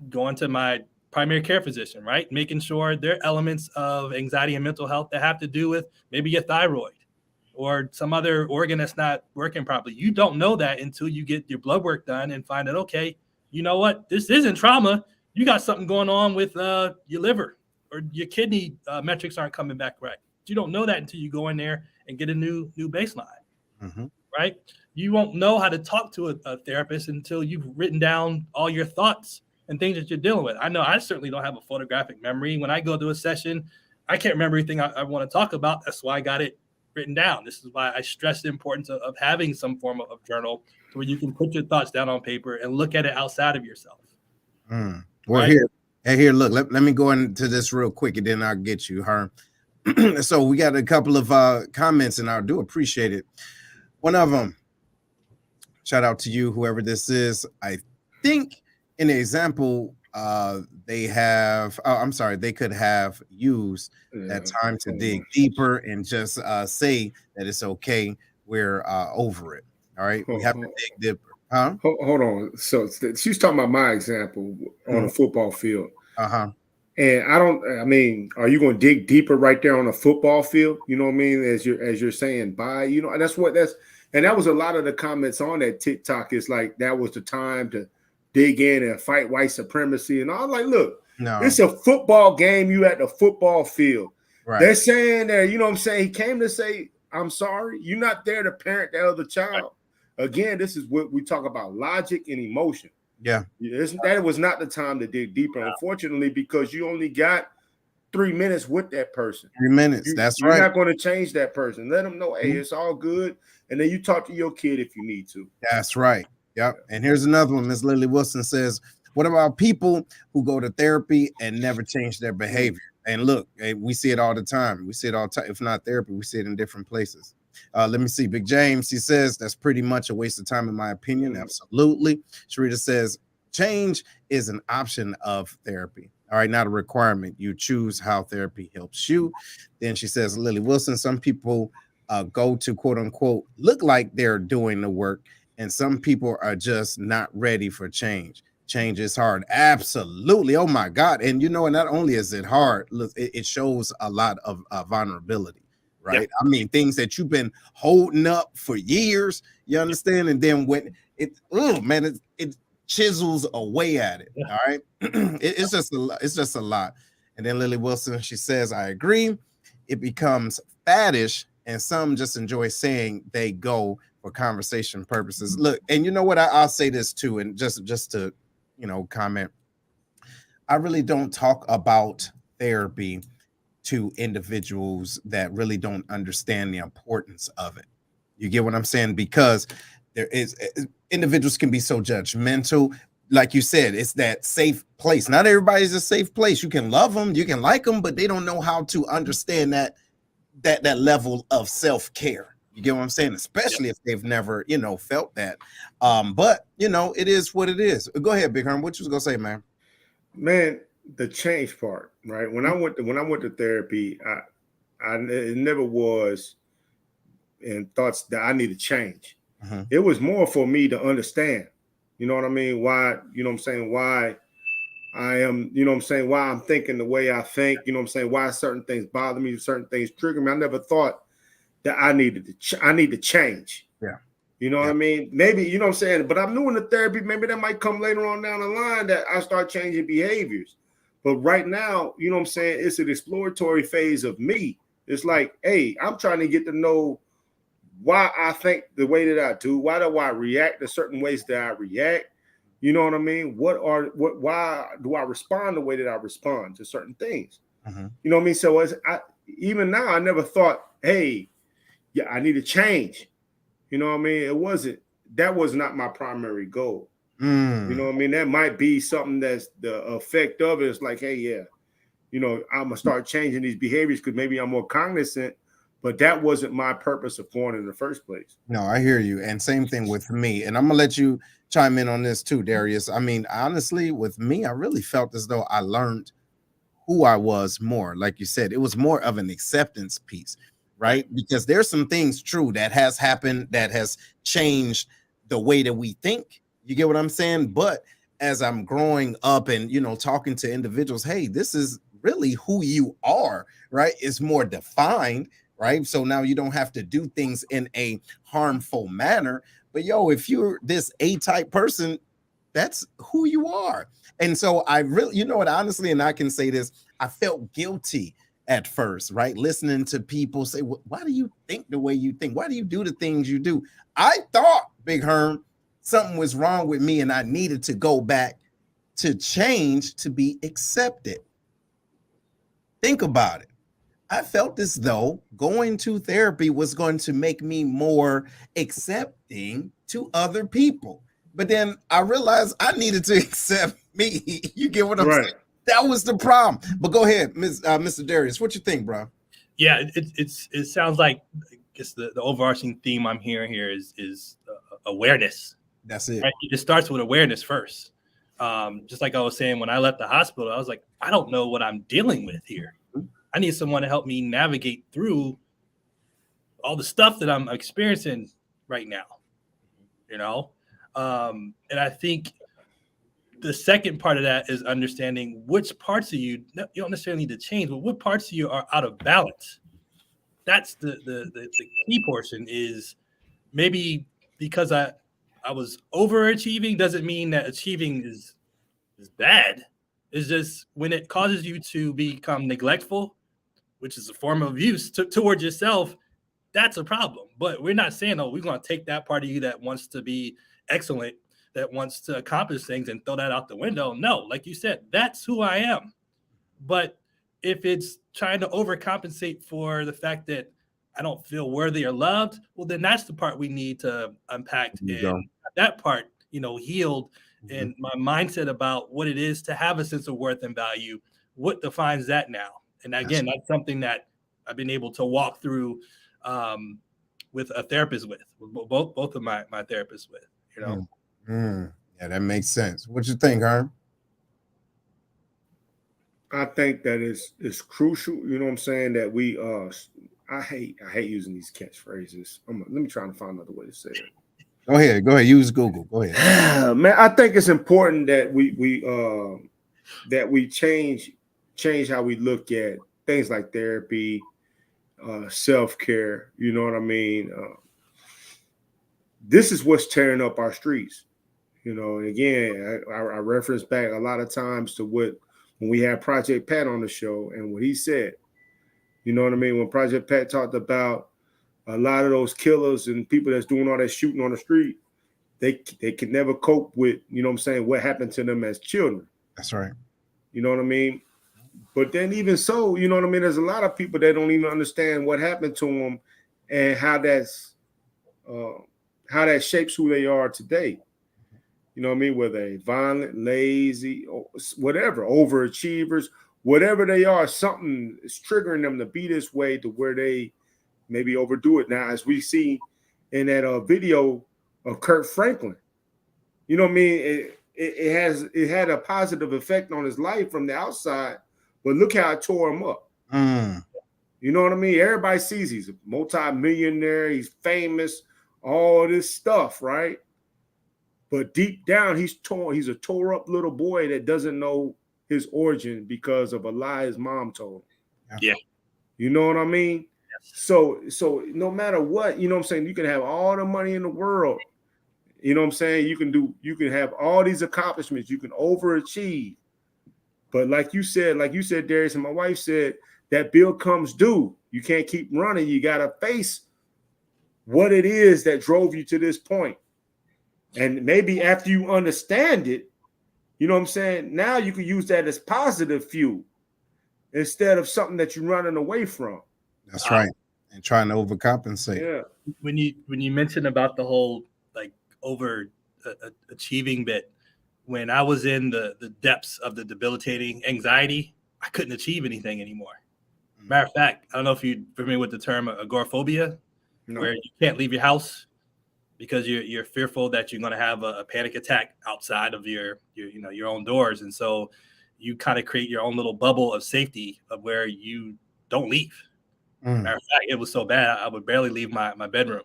go into my primary care physician, right? Making sure there are elements of anxiety and mental health that have to do with maybe your thyroid or some other organ that's not working properly. You don't know that until you get your blood work done and find out, okay, you know what? This isn't trauma. You got something going on with your liver or your kidney metrics aren't coming back right. You don't know that until you go in there and get a new baseline, right? You won't know how to talk to a therapist until you've written down all your thoughts and things that you're dealing with. I know I certainly don't have a photographic memory. When I go to a session, I can't remember everything I want to talk about. That's why I got it written down. This is why I stress the importance of having some form of journal where you can put your thoughts down on paper and look at it outside of yourself. Well, right? here, look, let me go into this real quick and then I'll get you, Herm. So we got a couple of comments and I do appreciate it. One of them, shout out to you, whoever this is. I think in the example, they could have used that time to dig deeper and just say that it's okay. We're over it. All right. We have to dig deeper. Huh? Hold on. So she's talking about my example on a football field. And I mean, are you going to dig deeper right there on a football field? You know what I mean? As you're saying, you know, and that was a lot of the comments on that TikTok. Is like, that was the time to dig in and fight white supremacy. And I was like, look, it's a football game. You at the football field. Right. They're saying that, you know what I'm saying? He came to say, I'm sorry. You're not there to parent the other child. Again, this is what we talk about, logic and emotion. Yeah. That was not the time to dig deeper, unfortunately, because you only got 3 minutes with that person. 3 minutes. That's right. You're not going to change that person. Let them know, hey, it's all good. And then you talk to your kid if you need to. That's right. Yep. And here's another one. Ms. Lily Wilson says, what about people who go to therapy and never change their behavior? And look, we see it all the time. We see it all the time. If not therapy, we see it in different places. Let me see. Big James, he says that's pretty much a waste of time, in my opinion. Absolutely. Sharita says change is an option of therapy. All right, not a requirement. You choose how therapy helps you. Then she says, Lily Wilson, some people go to quote unquote look like they're doing the work, and some people are just not ready for change. Change is hard. Absolutely. Oh my God. And you know, not only is it hard, look, it shows a lot of vulnerability. Right. Yeah. I mean, things that you've been holding up for years, you understand? And then when it chisels away at it. All right. It's just a lot. And then Lily Wilson, she says, I agree. It becomes faddish, and some just enjoy saying they go for conversation purposes. Look, and you know what? I'll say this too, and just to, you know, comment. I really don't talk about therapy to individuals that really don't understand the importance of it. You get what I'm saying? Because there is individuals can be so judgmental. Like you said, it's that safe place. Not everybody's a safe place. You can love them, you can like them, but they don't know how to understand that level of self-care. You get what I'm saying? Especially if they've never, you know, felt that. But you know, it is what it is. Go ahead, Big Herm. What you was gonna say, man? Man, the change part, right? When I went to therapy, it never was in thoughts that I need to change. It was more for me to understand, you know what I mean? Why, you know what I'm saying? Why I am, you know what I'm saying? Why I'm thinking the way I think, you know what I'm saying? Why certain things bother me, certain things trigger me. I never thought that I need to change. Yeah. You know what I mean? Maybe, you know what I'm saying? But I'm new in the therapy. Maybe that might come later on down the line that I start changing behaviors. But right now, you know what I'm saying? It's an exploratory phase of me. It's like, hey, I'm trying to get to know why I think the way that I do. Why do I react to certain ways that I react? You know what I mean? Why do I respond the way that I respond to certain things? You know what I mean? So even now, I never thought, hey, yeah, I need to change. You know what I mean? That was not my primary goal. You know what I mean? That might be something that's the effect of it. It's like, hey, yeah, you know, I'm going to start changing these behaviors because maybe I'm more cognizant, but that wasn't my purpose of going in the first place. No, I hear you. And same thing with me. And I'm going to let you chime in on this too, Darius. I mean, honestly, with me, I really felt as though I learned who I was more. Like you said, it was more of an acceptance piece, right? Because there's some things true that has happened that has changed the way that we think. You get what I'm saying? But as I'm growing up and, you know, talking to individuals, hey, this is really who you are, right? It's more defined, right? So now you don't have to do things in a harmful manner. But yo, if you're this A-type person, that's who you are. And so I really, you know what, honestly, and I can say this, I felt guilty at first, right? Listening to people say, why do you think the way you think? Why do you do the things you do? I thought, Big Herm, something was wrong with me and I needed to go back to change to be accepted. Think about it. I felt as though going to therapy was going to make me more accepting to other people. But then I realized I needed to accept me. You get what I'm saying? That was the problem. But go ahead, Mr. Darius. What you think, bro? Yeah, it sounds like I guess the overarching theme I'm hearing here is awareness. That's it. Right? It starts with awareness first. Just like I was saying, when I left the hospital, I was like, I don't know what I'm dealing with here. I need someone to help me navigate through all the stuff that I'm experiencing right now, you know? And I think the second part of that is understanding which parts of you don't necessarily need to change, but what parts of you are out of balance. That's the key portion. Is maybe because I was overachieving doesn't mean that achieving is bad. It's just when it causes you to become neglectful, which is a form of abuse towards yourself, that's a problem. But we're not saying, oh, we're going to take that part of you that wants to be excellent, that wants to accomplish things and throw that out the window. No, like you said, that's who I am. But if it's trying to overcompensate for the fact that I don't feel worthy or loved, well, then that's the part we need to unpack. And that part, you know, healed. And my mindset about what it is to have a sense of worth and value, what defines that now? And again, that's something that I've been able to walk through with a therapist with both of my therapists with, you know? Yeah, that makes sense. What you think, Herm? I think that it's crucial, you know what I'm saying, that we I hate using these catchphrases. Let me try to find another way to say it. Go ahead. Use Google. Go ahead. Man, I think it's important that we change how we look at things like therapy, self-care. You know what I mean? This is what's tearing up our streets. You know, and again, I reference back a lot of times to when we had Project Pat on the show and what he said. You know what I mean? When Project Pat talked about a lot of those killers and people that's doing all that shooting on the street, they can never cope with, you know what I'm saying, what happened to them as children. That's right. You know what I mean? But then even so, you know what I mean, there's a lot of people that don't even understand what happened to them and how that shapes who they are today. You know what I mean? Whether they're violent, lazy, or whatever, overachievers, whatever they are, something is triggering them to be this way to where they maybe overdo it. Now, as we see in that video of Kurt Franklin, you know what I mean? It had a positive effect on his life from the outside, but look how it tore him up. You know what I mean? Everybody sees he's a multi-millionaire, he's famous, all this stuff, right? But deep down, he's a tore up little boy that doesn't know his origin because of a lie his mom told him. Yeah. You know what I mean? Yes. So no matter what, you know what I'm saying, you can have all the money in the world. You know what I'm saying? You can have all these accomplishments, you can overachieve. But like you said, Darius, and my wife said, that bill comes due. You can't keep running. You got to face what it is that drove you to this point. And maybe after you understand it, you know what I'm saying, now you can use that as positive fuel instead of something that you're running away from. That's right. And trying to overcompensate. Yeah. When you mentioned about the whole like over achieving bit, when I was in the depths of the debilitating anxiety, I couldn't achieve anything anymore. Matter of fact, I don't know if you're familiar with the term agoraphobia, where you can't leave your house because you're fearful that you're going to have a panic attack outside of your own doors. And so you kind of create your own little bubble of safety of where you don't leave. Matter of fact, it was so bad I would barely leave my bedroom,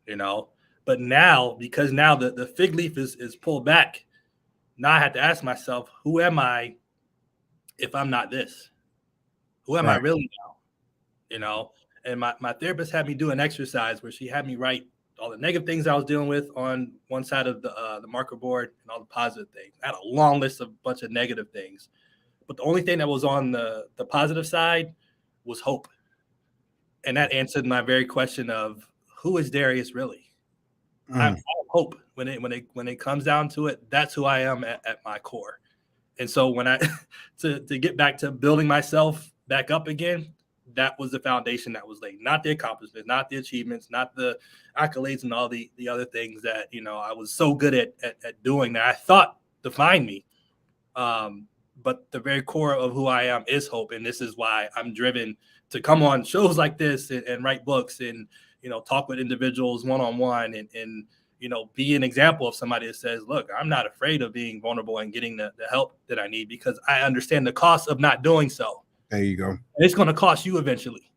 you know. But now, because now the fig leaf is pulled back, now I have to ask myself, who am I if I'm not this? Who am I really now? You know, and my therapist had me do an exercise where she had me write all the negative things I was dealing with on one side of the marker board and all the positive things. I had a long list of a bunch of negative things, but the only thing that was on the positive side was hope. And that answered my very question of who is Darius really? I have hope. When it comes down to it, that's who I am at my core. And so when I to get back to building myself back up again, that was the foundation that was laid. Not the accomplishments, not the achievements, not the accolades and all the other things that, you know, I was so good at doing that I thought defined me. But the very core of who I am is hope. And this is why I'm driven to come on shows like this and write books and, you know, talk with individuals one-on-one and you know, be an example of somebody that says, look, I'm not afraid of being vulnerable and getting the help that I need because I understand the cost of not doing so. There you go. And it's going to cost you eventually.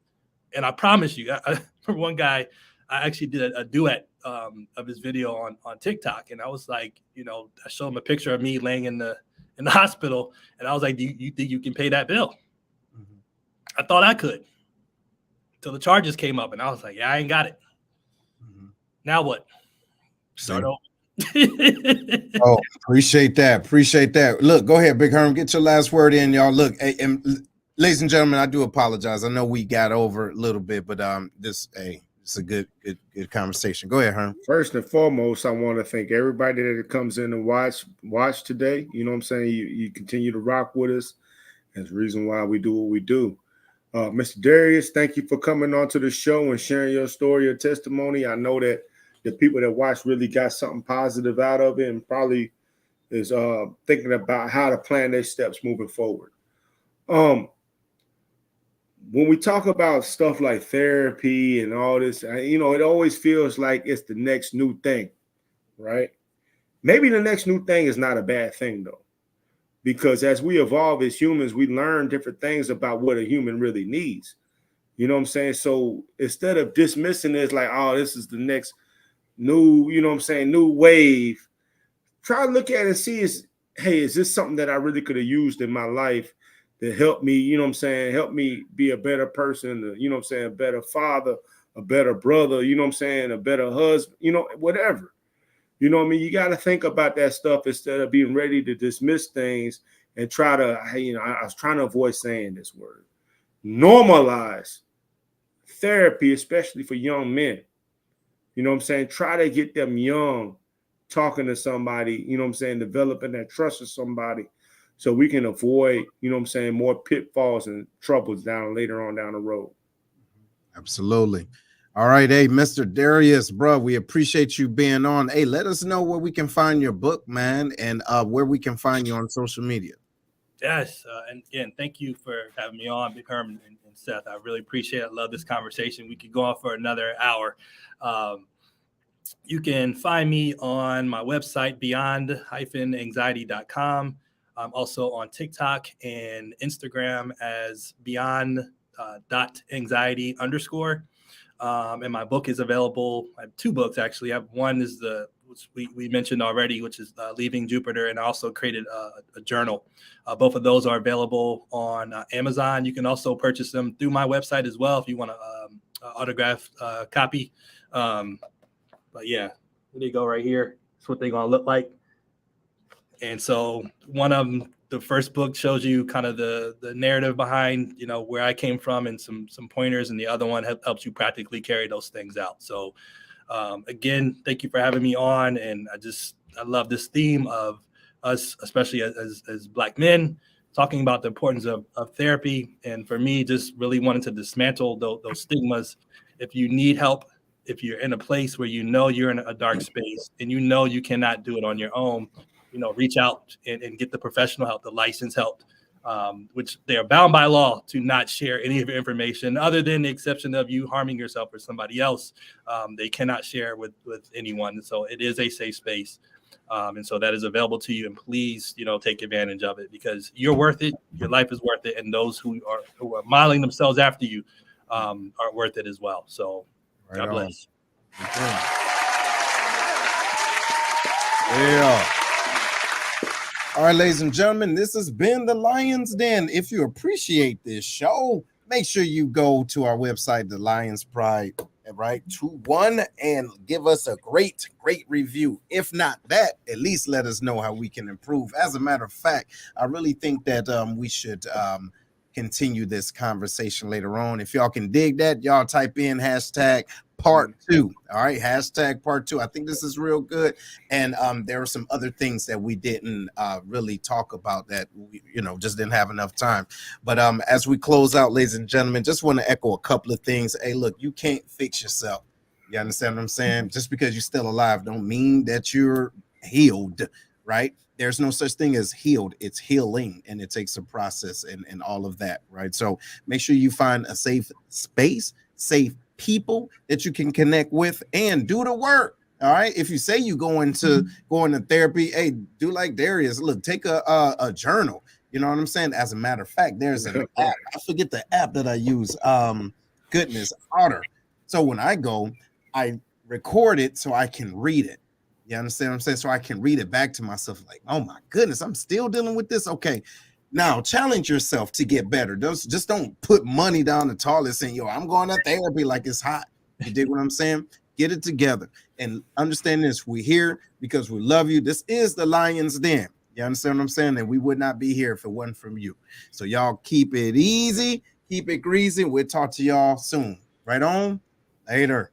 And I promise you, for one guy, I actually did a duet of his video on TikTok. And I was like, you know, I showed him a picture of me laying in the hospital. And I was like, do you think you can pay that bill? I thought I could. Till the charges came up. And I was like, yeah, I ain't got it. Now what? Start over. Oh, appreciate that. Look, go ahead, Big Herm. Get your last word in, y'all. Look, and ladies and gentlemen, I do apologize. I know we got over a little bit, but it's a good conversation. Go ahead, Herm. First and foremost, I want to thank everybody that comes in and watch today. You know what I'm saying? You continue to rock with us. That's the reason why we do what we do. Mr. Darius, thank you for coming on to the show and sharing your story, your testimony. I know that the people that watch really got something positive out of it and probably is thinking about how to plan their steps moving forward. When we talk about stuff like therapy and all this, you know, it always feels like it's the next new thing, right? Maybe the next new thing is not a bad thing, though, because as we evolve as humans, we learn different things about what a human really needs. You know what I'm saying? So instead of dismissing it as like, oh, this is the next new, you know what I'm saying, new wave, try to look at it and see is this something that I really could have used in my life to help me, you know what I'm saying, help me be a better person, you know what I'm saying, a better father, a better brother, you know what I'm saying, a better husband, you know, whatever. You know what I mean? You got to think about that stuff instead of being ready to dismiss things and try to, you know, I was trying to avoid saying this word, normalize therapy, especially for young men. You know what I'm saying? Try to get them young, talking to somebody, you know what I'm saying, developing that trust with somebody so we can avoid, you know what I'm saying, more pitfalls and troubles later on down the road. Absolutely. All right. Hey, Mr. Darius, bro, we appreciate you being on. Hey, let us know where we can find your book, man, and where we can find you on social media. Yes. And again, thank you for having me on, Big Herm and Seth. I really appreciate it. I love this conversation. We could go on for another hour. You can find me on my website, beyond-anxiety.com. I'm also on TikTok and Instagram as beyond.anxiety_. And my book is available. I have two books, actually. I have one is which we mentioned already, which is Leaving Jupiter. And I also created a journal. Both of those are available on Amazon. You can also purchase them through my website as well if you want an autographed copy. But yeah, there you go right here. That's what they're going to look like. And so one of them, the first book shows you kind of the narrative behind, you know, where I came from and some pointers. And the other one helps you practically carry those things out. So again, thank you for having me on. And I love this theme of us, especially as Black men, talking about the importance of therapy. And for me, just really wanting to dismantle those stigmas. If you need help, if you're in a place where you know you're in a dark space and you know you cannot do it on your own, you know, reach out and get the professional help, the licensed help, which they are bound by law to not share any of your information other than the exception of you harming yourself or somebody else. They cannot share with anyone. So it is a safe space. And so that is available to you. And please, take advantage of it, because you're worth it. Your life is worth it. And those who are modeling themselves after you are worth it as well. So God bless. Okay. Yeah. All right, ladies and gentlemen, this has been the Lion's Den. If you appreciate this show, make sure you go to our website, The Lion's Pride, right, 21, and give us a great review. If not that, at least let us know how we can improve. As a matter of fact, I really think that we should continue this conversation later on. If y'all can dig that, y'all type in hashtag part 2. All right, hashtag part 2. I think this is real good. And there are some other things that we didn't really talk about that we, just didn't have enough time. But as we close out, ladies and gentlemen, just want to echo a couple of things. Hey, look, you can't fix yourself. You understand what I'm saying? Just because you're still alive don't mean that you're healed, right? There's no such thing as healed. It's healing, and it takes a process and all of that, right? So make sure you find a safe space, safe people that you can connect with, and do the work. All right. If you say you going to therapy, hey, do like Darius. Look, take a journal. You know what I'm saying? As a matter of fact, there's an app. I forget the app that I use. Goodness, Otter. So when I go, I record it so I can read it. You understand what I'm saying? So I can read it back to myself like, oh my goodness, I'm still dealing with this. Okay. Now challenge yourself to get better. Just don't put money down the toilet saying, I'm going to therapy like it's hot. You dig what I'm saying? Get it together and understand this. We're here because we love you. This is the Lion's Den. You understand what I'm saying? And we would not be here if it wasn't from you. So y'all keep it easy, keep it greasy. We'll talk to y'all soon. Right on. Later.